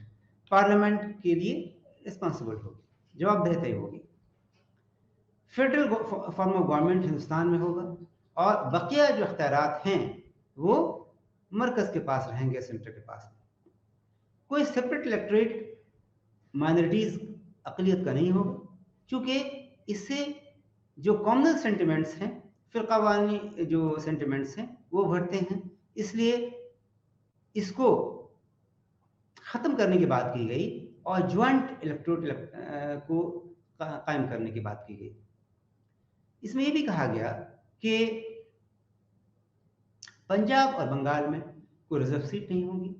parliament के लिए रिस्पॉन्सिबल होगी, जवाबदेही होगी। Federal form of government Hindustan में होगा, और बकिया जो अख्तियारात हैं वो मरकज के पास रहेंगे, सेंटर के पास। कोई सेपरेट इलेक्टोरेट माइनॉरिटीज अकलियत का नहीं होगा, क्योंकि इससे जो कॉमनल सेंटिमेंट्स हैं, फिरकावानी जो सेंटिमेंट्स हैं वो बढ़ते हैं, इसलिए इसको खत्म करने की बात की गई और ज्वाइंट इलेक्टोरेट को कायम करने की बात की गई। इसमें यह भी कहा गया कि पंजाब और बंगाल में कोई रिजर्व सीट नहीं होगी।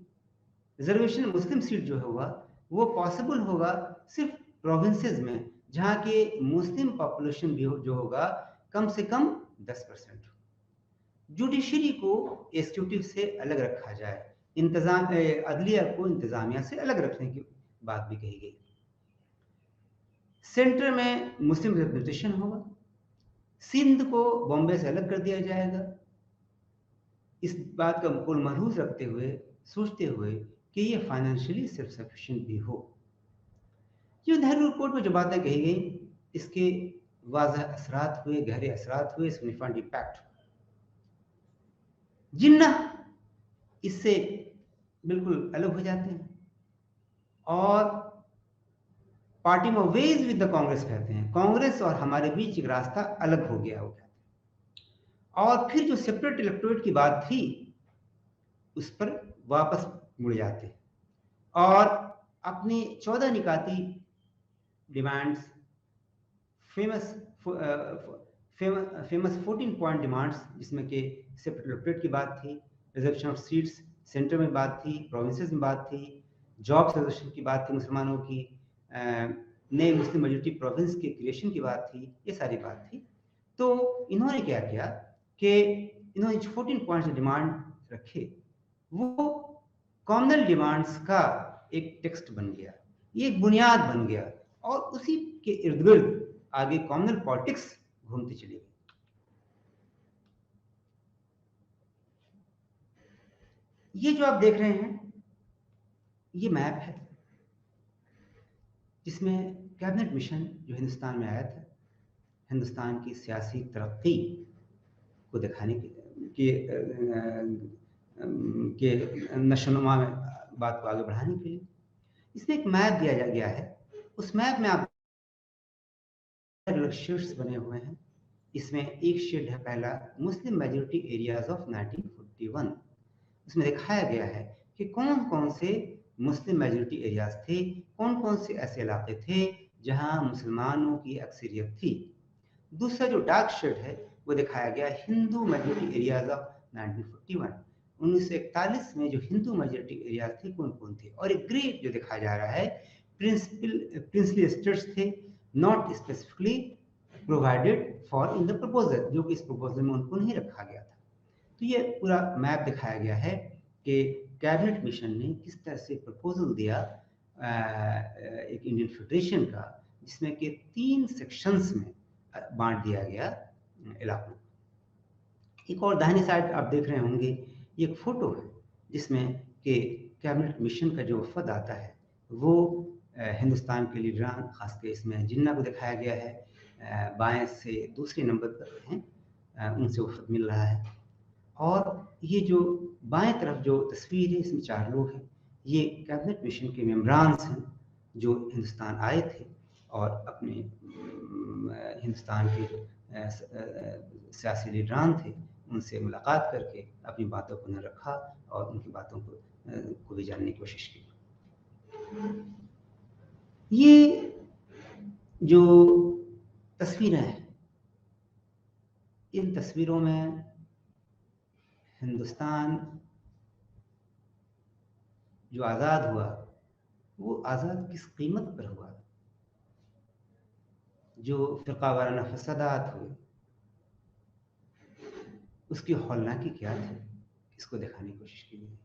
रिजर्वेशन मुस्लिम सीट जो होगा वो पॉसिबल होगा सिर्फ प्रोविंसेस में, जहां के मुस्लिम पॉपुलेशन भी जो होगा कम से कम 10%। जुडिशरी को एग्जीक्यूटिव से अलग रखा जाए, इंतजाम अदलिया को इंतजामिया से अलग रखने की बात भी कही गई। सेंटर में मुस्लिम रिप्रेजेंटेशन होगा, सिंध को बॉम्बे से अलग कर दिया जाएगा। इस बात का कुल मलहूज रखते हुए, सोचते हुए कि ये फाइनेंशियली सेल्फ सफिशिएंट भी हो। जो नेहरू रिपोर्ट में जो बातें कही गई, इसके वाज़ह असरात हुए, गहरे असरात हुए, सिग्निफिकेंट इम्पैक्ट। जिन्ना इससे बिल्कुल अलग हो जाते हैं, और पार्टी में वेज विद द कांग्रेस कहते हैं, कांग्रेस और हमारे बीच एक रास्ता अलग हो गया हो। और फिर जो सेपरेट इलेक्टोरेट की बात थी उस पर वापस मुड़ जाते हैं, और अपनी 14 निकाती डिमांड्स, फेमस 14 पॉइंट डिमांड्स, जिसमें कि सेपरेट इलेक्टोरेट की बात थी, रिजर्वेशन ऑफ सीट्स सेंटर में बात थी, प्रोविंसेस में बात थी, जॉब रिजर्वेशन की बात थी, मुसलमानों की नए मुस्लिम मेजॉरिटी प्रोविंस के क्रिएशन की बात थी, ये सारी बात थी। तो इन्होंने क्या किया कि इन्होंने 14 पॉइंट्स डिमांड रखे, वो कॉमनल डिमांड्स का एक टेक्स्ट बन गया, ये एक बुनियाद बन गया, और उसी के इर्द गिर्द आगे कॉमनल पॉलिटिक्स घूमती चली गई। ये जो आप देख रहे हैं ये मैप है, जिसमें कैबिनेट मिशन जो हिंदुस्तान में आया था, हिंदुस्तान की सियासी तरक्की को दिखाने के नशोनुमा में बात को आगे बढ़ाने के लिए इसमें एक मैप दिया गया है। उस मैप में आप शेड्स बने हुए हैं। इसमें एक शेड है पहला, मुस्लिम मेजॉरिटी एरियाज ऑफ 1941। उसमें दिखाया गया है कि कौन कौन से मुस्लिम मेजॉरिटी एरियाज थे, कौन कौन से ऐसे इलाके थे जहां मुसलमानों की अक्सरियत थी। दूसरा जो डार्क शेड है वो दिखाया गया हिंदू मेजॉरिटी एरियाज ऑफ 1941, 1941 में जो हिंदू मेजॉरिटी एरियाज थे कौन कौन थे। और एक ग्रे जो दिखाया जा रहा है प्रिंसली स्टेट्स थे, not specifically provided for in the proposal, जो कि इस प्रपोजल में उनको नहीं रखा गया था। तो ये पूरा मैप दिखाया गया है कि कैबिनेट मिशन ने किस तरह से प्रपोजल दिया एक इंडियन फेडरेशन का, जिसमें कि 3 सेक्शंस में बांट दिया गया इलाकों। एक और दाहिने साइड आप देख रहे होंगे, ये एक फोटो है जिसमें कि कैबिनेट मिशन का जो वफद आता है वो हिंदुस्तान के लीडरान, खासकर इसमें जिन्ना को दिखाया गया है, बाएं से दूसरे नंबर पर हैं, उनसे वफद मिल रहा है। और ये जो बाएं तरफ जो तस्वीर है इसमें 4 लोग हैं, ये कैबिनेट मिशन के मेंबरान्स हैं जो हिंदुस्तान आए थे और अपने हिंदुस्तान के सियासी लीडरान थे उनसे मुलाकात करके अपनी बातों को न रखा और उनकी बातों को भी जानने की कोशिश की। ये जो तस्वीरें हैं, इन तस्वीरों में हिंदुस्तान जो आज़ाद हुआ वो आज़ाद किस कीमत पर हुआ, जो फ़िरका वाराना फसादात हुए उसकी हौलनाकी क्या थी, इसको दिखाने की कोशिश की गई।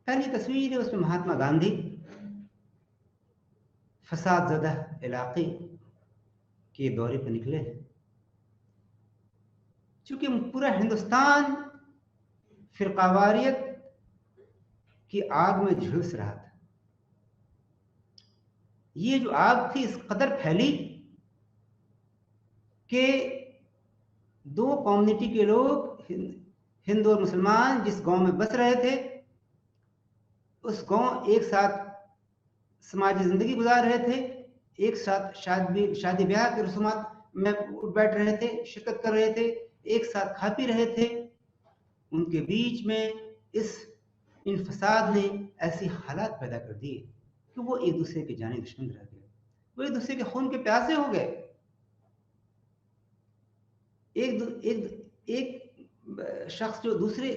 पहली तस्वीर है उसमें महात्मा गांधी फसाद ज़दा इलाके के दौरे पर निकले हैं। चूंकि पूरा हिंदुस्तान फिरकावारियत की आग में झुलस रहा था, ये जो आग थी इस कदर फैली कि 2 कम्युनिटी के लोग, हिंदू और मुसलमान, जिस गांव में बस रहे थे उस गांव एक साथ समाजी जिंदगी गुजार रहे थे, एक साथ शादी ब्याह के रस्मात में उठ बैठ रहे थे, शिरकत कर रहे थे, एक साथ खा पी रहे थे। उनके बीच में इन फसाद ने ऐसी हालात पैदा कर दिए कि वो एक दूसरे के जाने दुश्मन रह गए, वो एक दूसरे के खून के प्यासे हो गए। एक शख्स जो दूसरे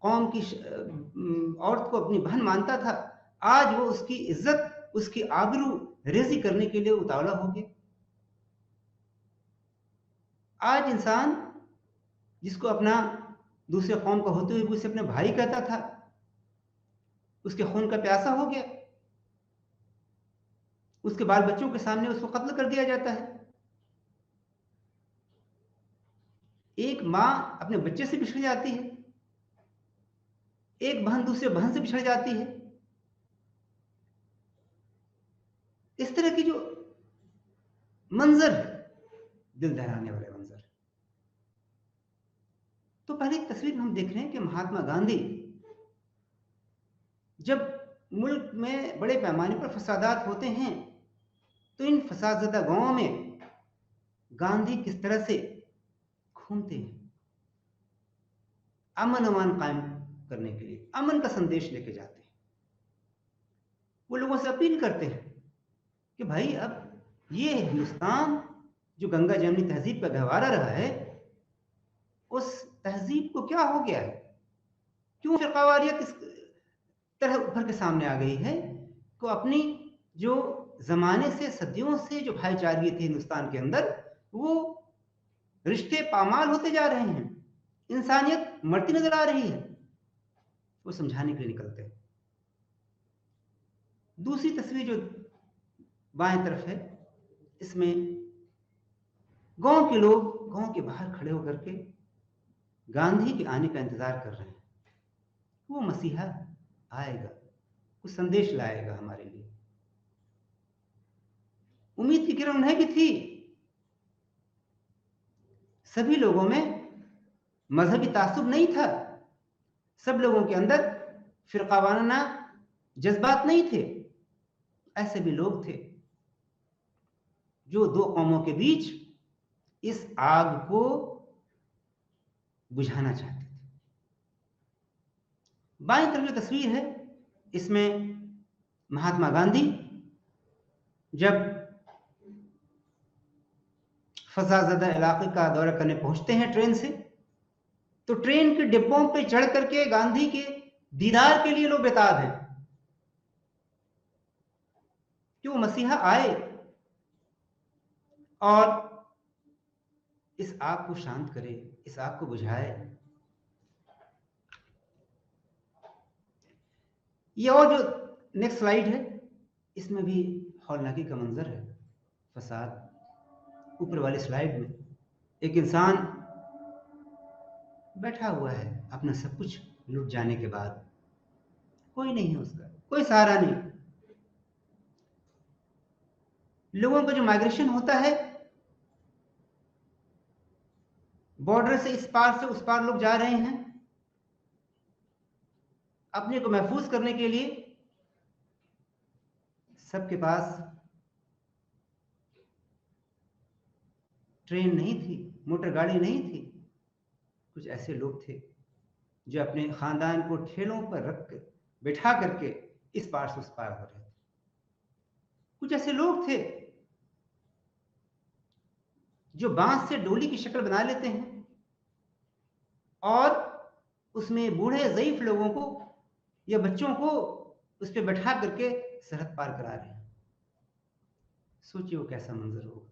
कौम की औरत को अपनी बहन मानता था, आज वो उसकी इज्जत, उसकी आबरू रेजी करने के लिए उतावला हो गया। आज इंसान जिसको अपना दूसरे कौम का होते हुए भी उसे अपने भाई कहता था, उसके खून का प्यासा हो गया, उसके बाल बच्चों के सामने उसको कत्ल कर दिया जाता है। एक माँ अपने बच्चे से बिछड़ जाती है, एक बहन दूसरे बहन से बिछड़ जाती है। इस तरह की जो मंजर है, दिल दहलाने वाले मंजर। तो पहली तस्वीर हम देख रहे हैं कि महात्मा गांधी जब मुल्क में बड़े पैमाने पर फसादात होते हैं तो इन फसादज़दा गांवों में गांधी किस तरह से घूमते हैं, अमन अमान कायम करने के लिए अमन का संदेश लेके जाते हैं। वो लोगों से अपील करते हैं कि भाई अब ये हिंदुस्तान जो गंगा जमनी तहजीब का गहवारा रहा है, उस तहजीब को क्या हो गया है, क्यों फिरकावारियत इस तरह उभर के सामने आ गई है कि अपनी जो जमाने से सदियों से जो भाईचारे थे हिंदुस्तान के अंदर, वो रिश्ते पामाल होते जा रहे हैं, इंसानियत मरती नजर आ रही है। वो समझाने के लिए निकलते हैं। दूसरी तस्वीर जो बाएं तरफ है, इसमें गांव के लोग गांव के बाहर खड़े होकर के गांधी के आने का इंतजार कर रहे हैं। वो मसीहा आएगा, कुछ संदेश लाएगा हमारे लिए। उम्मीद की किरण उन्हें भी थी। सभी लोगों में मजहबी तासुब नहीं था, सब लोगों के अंदर फिरकावाना जज्बात नहीं थे। ऐसे भी लोग थे जो 2 कौमों के बीच इस आग को बुझाना चाहते थे। बाईं तरफ जो तस्वीर है, इसमें महात्मा गांधी जब फजाज़दा इलाके का दौरा करने पहुंचते हैं ट्रेन से, तो ट्रेन के डिब्बों पे चढ़ करके गांधी के दीदार के लिए लोग बेताब हैं कि वो मसीहा आए और इस आग को शांत करे, इस आग को बुझाए। ये और जो नेक्स्ट स्लाइड है, इसमें भी हौलनाकी का मंजर है, फसाद। ऊपर वाली स्लाइड में एक इंसान बैठा हुआ है अपना सब कुछ लूट जाने के बाद, कोई नहीं है उसका, कोई सहारा नहीं। लोगों का जो माइग्रेशन होता है, बॉर्डर से इस पार से उस पार लोग जा रहे हैं अपने को महफूज करने के लिए। सबके पास ट्रेन नहीं थी, मोटर गाड़ी नहीं थी। कुछ ऐसे लोग थे जो अपने खानदान को ठेलों पर रख कर बैठा करके इस पार से उस पार हो रहे थे। कुछ ऐसे लोग थे जो बांस से डोली की शक्ल बना लेते हैं और उसमें बूढ़े ज़ईफ लोगों को या बच्चों को उस पर बैठा करके सरहद पार करा रहे हैं। सोचिए वो कैसा मंजर होगा।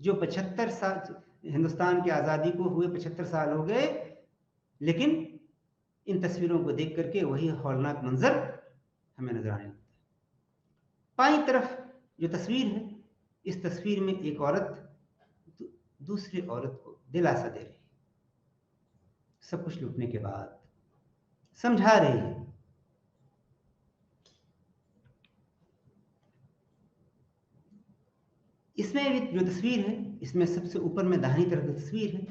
जो 75 साल, हिंदुस्तान की आज़ादी को हुए 75 साल हो गए, लेकिन इन तस्वीरों को देख करके वही हौलनाक मंजर हमें नजर आने लगता है। बाईं तरफ जो तस्वीर है, इस तस्वीर में एक औरत दूसरी औरत को दिलासा दे रही है, सब कुछ लूटने के बाद समझा रही है। इसमें जो तस्वीर है, इसमें सबसे ऊपर में दाहिनी तरफ की तस्वीर है,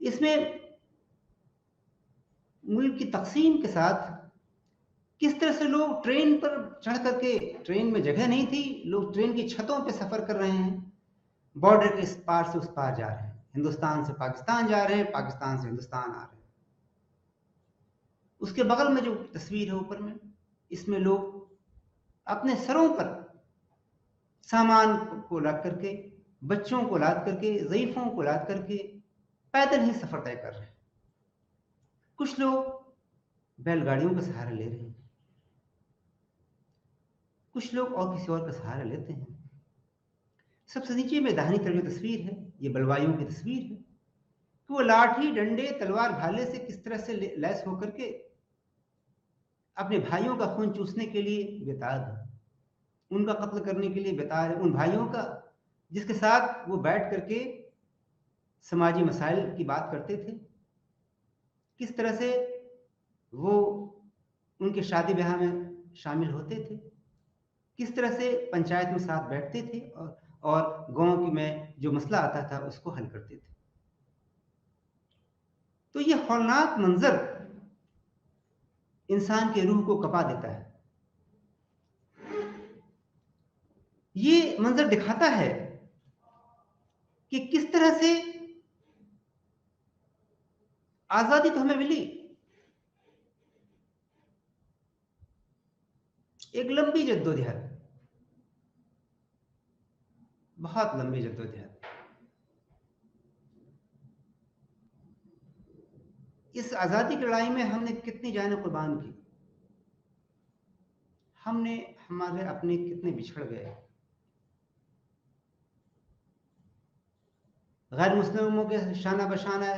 इसमें मुल्क की तकसीम के साथ किस तरह से लोग ट्रेन पर चढ़ करके, ट्रेन में जगह नहीं थी, लोग ट्रेन की छतों पे सफर कर रहे हैं, बॉर्डर के इस पार से उस पार जा रहे हैं, हिंदुस्तान से पाकिस्तान जा रहे हैं, पाकिस्तान से हिंदुस्तान आ रहे हैं। उसके बगल में जो तस्वीर है ऊपर में, इसमें लोग अपने सरों पर सामान को लाद करके, बच्चों को लाद करके, ज़ईफों को लाद करके पैदल ही सफर तय कर रहे हैं। कुछ लोग बैलगाड़ियों का सहारा ले रहे हैं, कुछ लोग और किसी और का सहारा लेते हैं। सबसे नीचे में दाहिनी तरफ जो तस्वीर है, ये बलवाइयों की तस्वीर है कि वो लाठी, डंडे, तलवार, भाले से किस तरह से लैस होकर के अपने भाइयों का खून चूसने के लिए बेताब है, उनका कत्ल करने के लिए बेताब है, उन भाइयों का जिसके साथ वो बैठ करके समाजी मसाइल की बात करते थे, किस तरह से वो उनके शादी ब्याह में शामिल होते थे, किस तरह से पंचायत में साथ बैठते थे और गांव में जो मसला आता था उसको हल करते थे। तो ये हौलनाक मंजर इंसान के रूह को कपा देता है। ये मंजर दिखाता है कि किस तरह से आजादी तो हमें मिली, एक लंबी जद्दोजहद, बहुत लंबी जद्दोजहद। इस आजादी की लड़ाई में हमने कितनी जानें कुर्बान की, हमने हमारे अपने कितने बिछड़ गए। गैर मुस्लिमों के शाना बशाना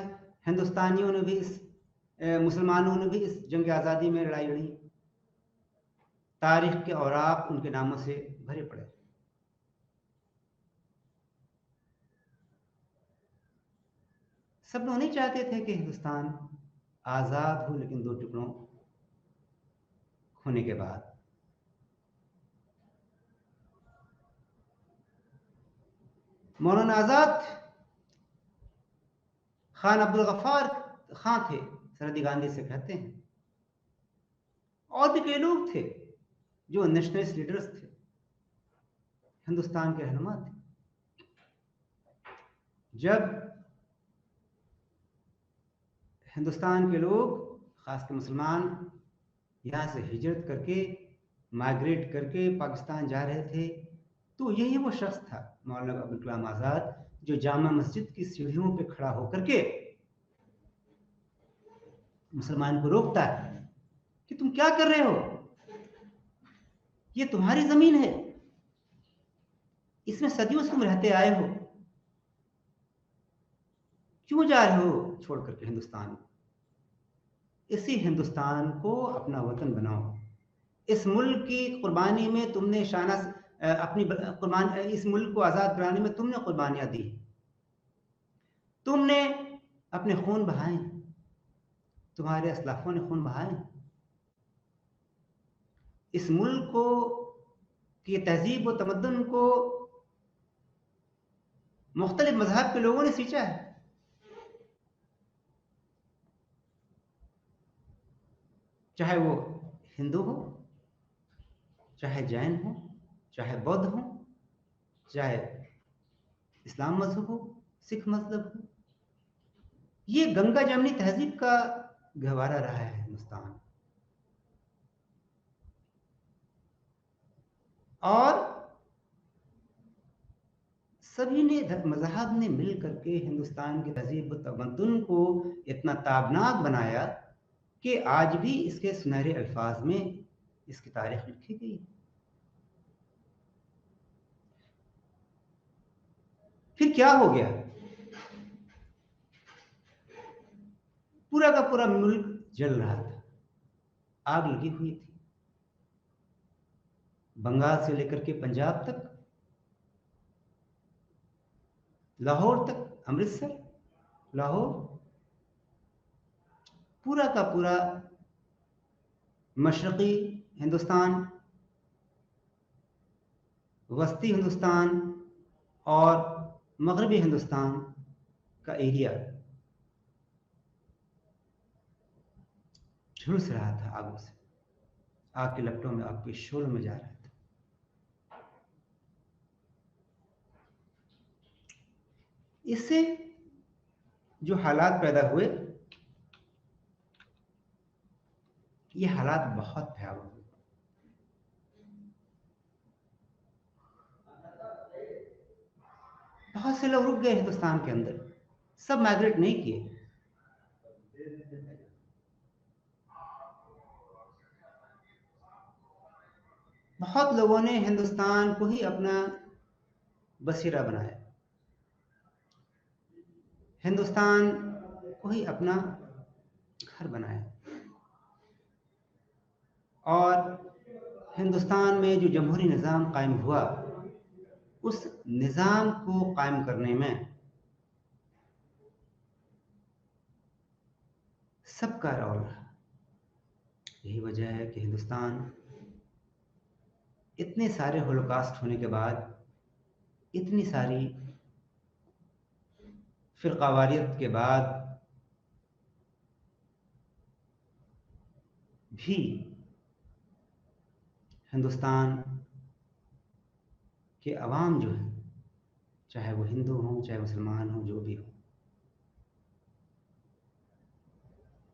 हिंदुस्तानियों ने भी मुसलमानों ने भी इस जंग आज़ादी में लड़ाई लड़ी। तारीख के औराक उनके नामों से भरे पड़े। सब लोग नहीं चाहते थे कि हिंदुस्तान आज़ाद हो, लेकिन दो टुकड़ों होने के बाद मौलाना आज़ाद खान अब्दुल गफ्फार खां थे, सरहदी गांधी से कहते हैं, और भी कई लोग थे जो नेशनलिस्ट लीडर्स थे, हिंदुस्तान के रहनुमा थे। जब हिंदुस्तान के लोग, खासकर मुसलमान, यहाँ से हिजरत करके, माइग्रेट करके पाकिस्तान जा रहे थे, तो यही वो शख्स था मौलाना अबुल कलाम आज़ाद, जो जामा मस्जिद की सीढ़ियों पे खड़ा होकर के मुसलमान को रोकता है कि तुम क्या कर रहे हो, ये तुम्हारी जमीन है, इसमें सदियों से तुम रहते आए हो, क्यों जा रहे हो छोड़ करके हिंदुस्तान? इसी हिंदुस्तान को अपना वतन बनाओ। इस मुल्क की कुर्बानी में तुमने शाना अपनी कुर्बान, इस मुल्क को आज़ाद कराने में तुमने कुर्बानियां दी, तुमने अपने खून बहाए, तुम्हारे असलाफों ने खून बहाए। इस मुल्क को की तहजीब व तमद्दुन को मुख्तलिफ मजहब के लोगों ने सींचा है। चाहे वो हिंदू हो, चाहे जैन हो, चाहे बौद्ध हो, चाहे इस्लाम मजहब हो, सिख मजहब हो, ये गंगा जमनी तहजीब का गहवारा रहा है हिंदुस्तान। और सभी ने मजहब ने मिल करके हिंदुस्तान की तहजीब व तमद्दुन को इतना ताबनाक बनाया कि आज भी इसके सुनहरे अल्फाज में इसकी तारीख लिखी गई। फिर क्या हो गया? पूरा का पूरा मुल्क जल रहा था, आग लगी हुई थी, बंगाल से लेकर के पंजाब तक, लाहौर तक, अमृतसर, लाहौर, पूरा का पूरा मशरक़ी हिंदुस्तान, वस्ती हिंदुस्तान और मगरबी हिंदुस्तान का एरिया झुलस रहा था आगों से, आग के लपटों में, आग के शोलों में जा रहा था। इससे जो हालात पैदा हुए, ये हालात बहुत भयावह हुए। बहुत से लोग रुक गए हिंदुस्तान के अंदर, सब माइग्रेट नहीं किए। बहुत लोगों ने हिंदुस्तान को ही अपना बसेरा बनाया, हिंदुस्तान को ही अपना घर बनाया, और हिंदुस्तान में जो जमहूरी निज़ाम कायम हुआ, उस निज़ाम को कायम करने में सबका रोल रहा। यही वजह है कि हिंदुस्तान इतने सारे होलोकॉस्ट होने के बाद, इतनी सारी फिरकावारियत के बाद भी हिंदुस्तान के अवाम जो है, चाहे वो हिंदू हों, चाहे मुसलमान हों, जो भी हो,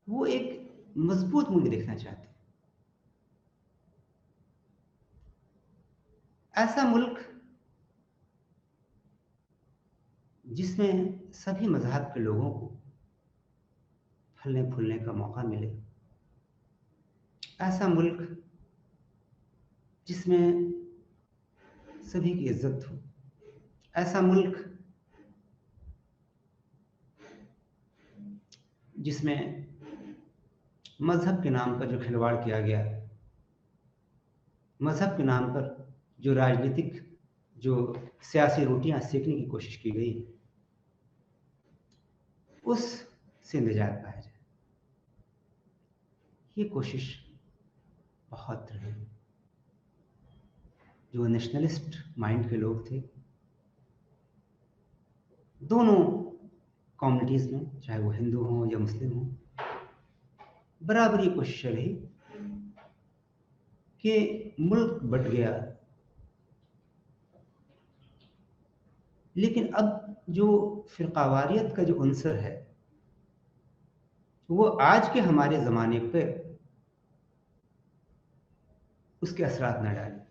वो एक मजबूत मुल्क देखना चाहते हैं। ऐसा मुल्क जिसमें सभी मजहब के लोगों को फलने फूलने का मौका मिले, ऐसा मुल्क जिसमें सभी की इज्जत हो, ऐसा मुल्क जिसमें मजहब के नाम पर जो खिलवाड़ किया गया, मजहब के नाम पर जो राजनीतिक, जो सियासी रोटियां सेकने की कोशिश की गई, उस से निजात पाया जाए, ये कोशिश बहुत रही। जो नेशनलिस्ट माइंड के लोग थे, दोनों कम्युनिटीज़ में, चाहे वो हिंदू हों या मुस्लिम हों, बराबर ये कोशिश रही कि मुल्क बट गया, लेकिन अब जो फिरकावारियत का जो अंसर है, वो आज के हमारे ज़माने पे उसके असरात न डाले।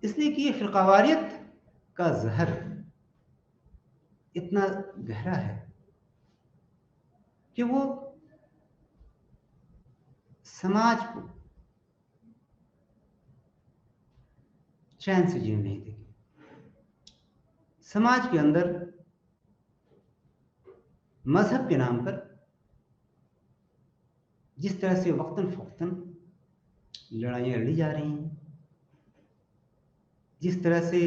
इसलिए कि ये फिरकावारियत का जहर इतना गहरा है कि वो समाज को चैन से जीने नहीं देगी। समाज के अंदर मजहब के नाम पर जिस तरह से वक्तन फ़ौक्तन लड़ाइयाँ लड़ी जा रही हैं, जिस तरह से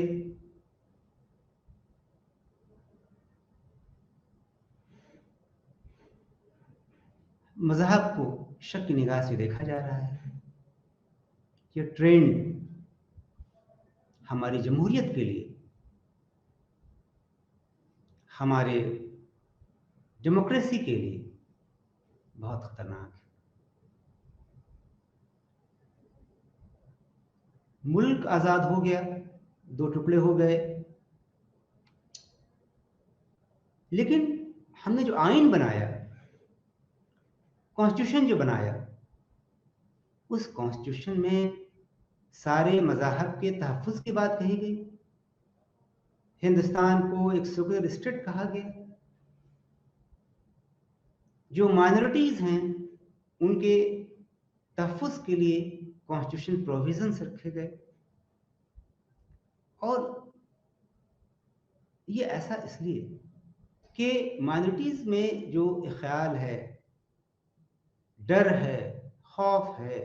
मजहब को शक की निगाह से देखा जा रहा है, ये ट्रेंड हमारी जमहूरियत के लिए, हमारे डेमोक्रेसी के लिए बहुत खतरनाक है। मुल्क आज़ाद हो गया, दो टुकड़े हो गए, लेकिन हमने जो आइन बनाया, कॉन्स्टिट्यूशन जो बनाया, उस कॉन्स्टिट्यूशन में सारे मज़ाहब के तहफ़्फ़ुज़ की बात कही गई। हिंदुस्तान को एक सेक्युलर स्टेट कहा गया। जो माइनॉरिटीज़ हैं उनके तहफ़्फ़ुज़ के लिए कॉन्स्टिट्यूशन प्रोविजंस रखे गए। और ये ऐसा इसलिए कि माइनॉरिटीज़ में जो ख्याल है, डर है, खौफ है,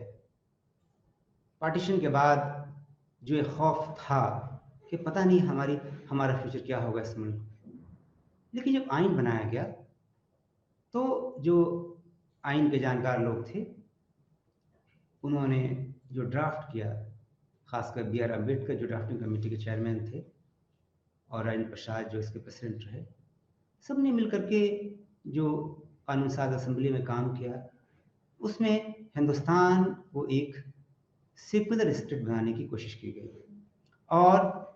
पार्टीशन के बाद जो एक खौफ था कि पता नहीं हमारा फ्यूचर क्या होगा इस मुल्क में। लेकिन जब आइन बनाया गया तो जो आइन के जानकार लोग थे उन्होंने जो ड्राफ्ट किया, खासकर B.R. अम्बेडकर जो ड्राफ्टिंग कमेटी के चेयरमैन थे और राजेंद्र प्रसाद जो इसके प्रेसिडेंट रहे, सब ने मिलकर के जो कानून साज असेंबली में काम किया, उसमें हिंदुस्तान को एक सेकुलर स्टेट बनाने की कोशिश की गई और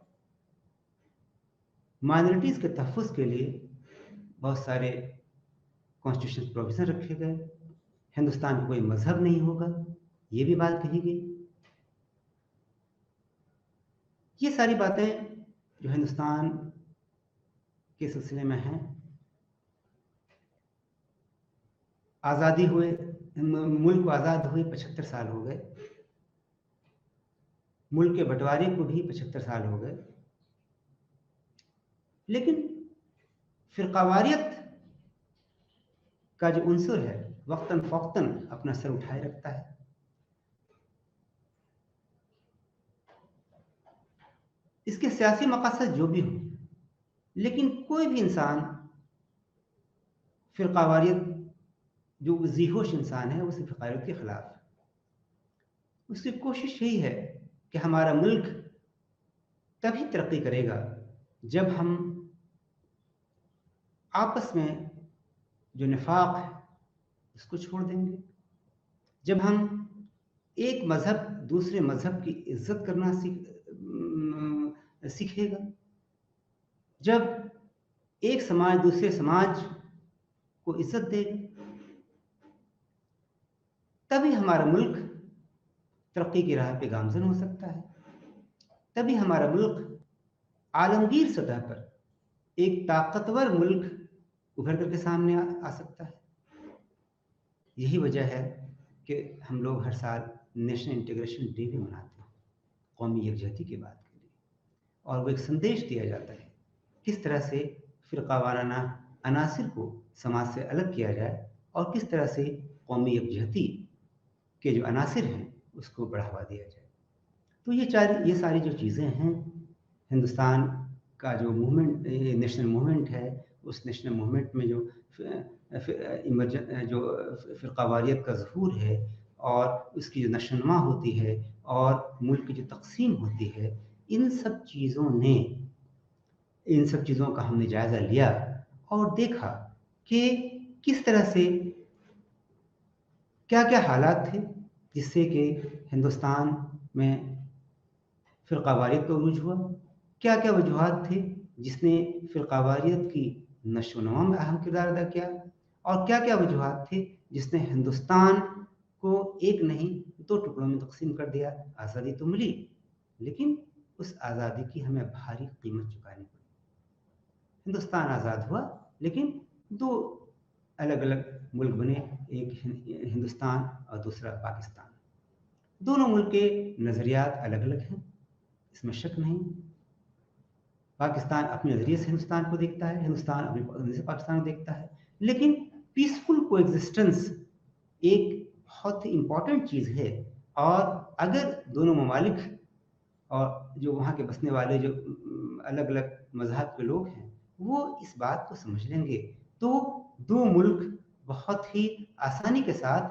माइनॉरिटीज़ के तहफ़्फ़ुज़ के लिए बहुत सारे कॉन्स्टिट्यूशन प्रोविज़न रखे गए। हिंदुस्तान में कोई मज़हब नहीं होगा, ये भी बात कही गई। ये सारी बातें जो हिंदुस्तान के सिलसिले में हैं, आज़ादी हुए, मुल्क को आज़ाद हुए 75 साल हो गए, मुल्क के बंटवारे को भी 75 साल हो गए, लेकिन फ़िरक़ावारियत का जो उन्सुर है वक्तन फ़ौक्तन अपना सर उठाए रखता है। इसके सियासी मक़ासद जो भी हो, लेकिन कोई भी इंसान फ़िरक़ावारियत जो ज़ीहोश इंसान है, उस फ़िरक़ावारियत के ख़िलाफ़ है। उसकी कोशिश यही है कि हमारा मुल्क तभी तरक्की करेगा जब हम आपस में जो निफाक है उसको छोड़ देंगे, जब हम एक मज़हब दूसरे मज़हब की इज्जत करना सीखेगा, जब एक समाज दूसरे समाज को इज्जत देगा, तभी हमारा मुल्क तरक्की की राह पे गामज़न हो सकता है। तभी हमारा मुल्क आलमगीर सतह पर एक ताकतवर मुल्क उभर करके सामने आ सकता है। यही वजह है कि हम लोग हर साल नेशनल इंटीग्रेशन डे भी मनाते हैं, कौमी यकजहती की बात के लिए, और वो एक संदेश दिया जाता है किस तरह से फ़िरक़ावाराना अनासिर को समाज से अलग किया जाए और किस तरह से कौमी यकजहती के जो अनासिर हैं उसको बढ़ावा दिया जाए। तो ये सारी जो चीज़ें हैं, हिंदुस्तान का जो मूवमेंट, नेशनल मूवमेंट है, उस नेशनल मूवमेंट में जो फ़िरक़ावारियत का ज़हूर है और उसकी जो नशोनुमा होती है और मुल्क की जो तक़सीम होती है, इन सब चीज़ों का हमने जायज़ा लिया और देखा कि किस तरह से क्या-क्या हालात थे जिससे कि हिंदुस्तान में फ़िरक़ावारियत का उरूज हुआ, क्या-क्या वजूहात थे जिसने फ़िरक़ावारियत की नशोनुमा में अहम किरदार अदा किया और क्या-क्या वजूहात थे जिसने हिंदुस्तान को एक नहीं 2 टुकड़ों में तक़सीम कर दिया। आज़ादी तो मिली, लेकिन उस आज़ादी की हमें भारी कीमत चुकानी पड़ी। हिंदुस्तान आज़ाद हुआ, लेकिन 2 अलग-अलग मुल्क बने, एक हिंदुस्तान और दूसरा पाकिस्तान। दोनों मुल्क के नज़रियात अलग-अलग हैं, इसमें शक नहीं। पाकिस्तान अपने नज़रिए से हिंदुस्तान को देखता है, हिंदुस्तान अपने नज़रिए से पाकिस्तान को देखता है। लेकिन पीसफुल कोएग्जिस्टेंस एक बहुत ही इम्पोर्टेंट चीज़ है, और अगर दोनों ममालिक और जो वहाँ के बसने वाले जो अलग-अलग मज़हब के लोग हैं, वो इस बात को समझ लेंगे, तो 2 मुल्क बहुत ही आसानी के साथ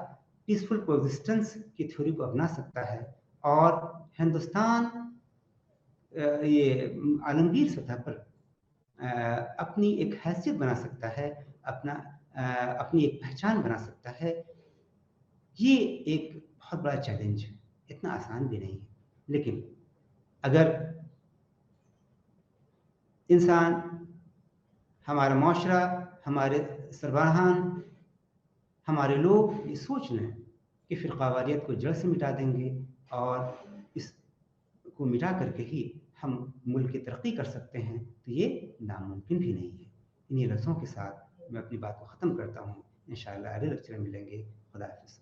पीसफुल कोएग्जिस्टेंस की थ्योरी को अपना सकता है, और हिंदुस्तान ये आलमगीर सतह पर अपनी एक हैसियत बना सकता है, अपना अपनी एक पहचान बना सकता है। ये एक बहुत बड़ा चैलेंज है, इतना आसान भी नहीं है। लेकिन अगर इंसान, हमारा माशरा, हमारे सरबराहान, हमारे लोग ये सोच लें कि फ़िरक़ावारियत को जड़ से मिटा देंगे और इसको मिटा करके ही हम मुल्क की तरक्की कर सकते हैं, तो ये नामुमकिन भी नहीं है। इन्हीं लफ्ज़ों के साथ मैं अपनी बात को ख़त्म करता हूँ। इंशाअल्लाह अगले लेक्चर में मिलेंगे। खुदा हाफ़िज़।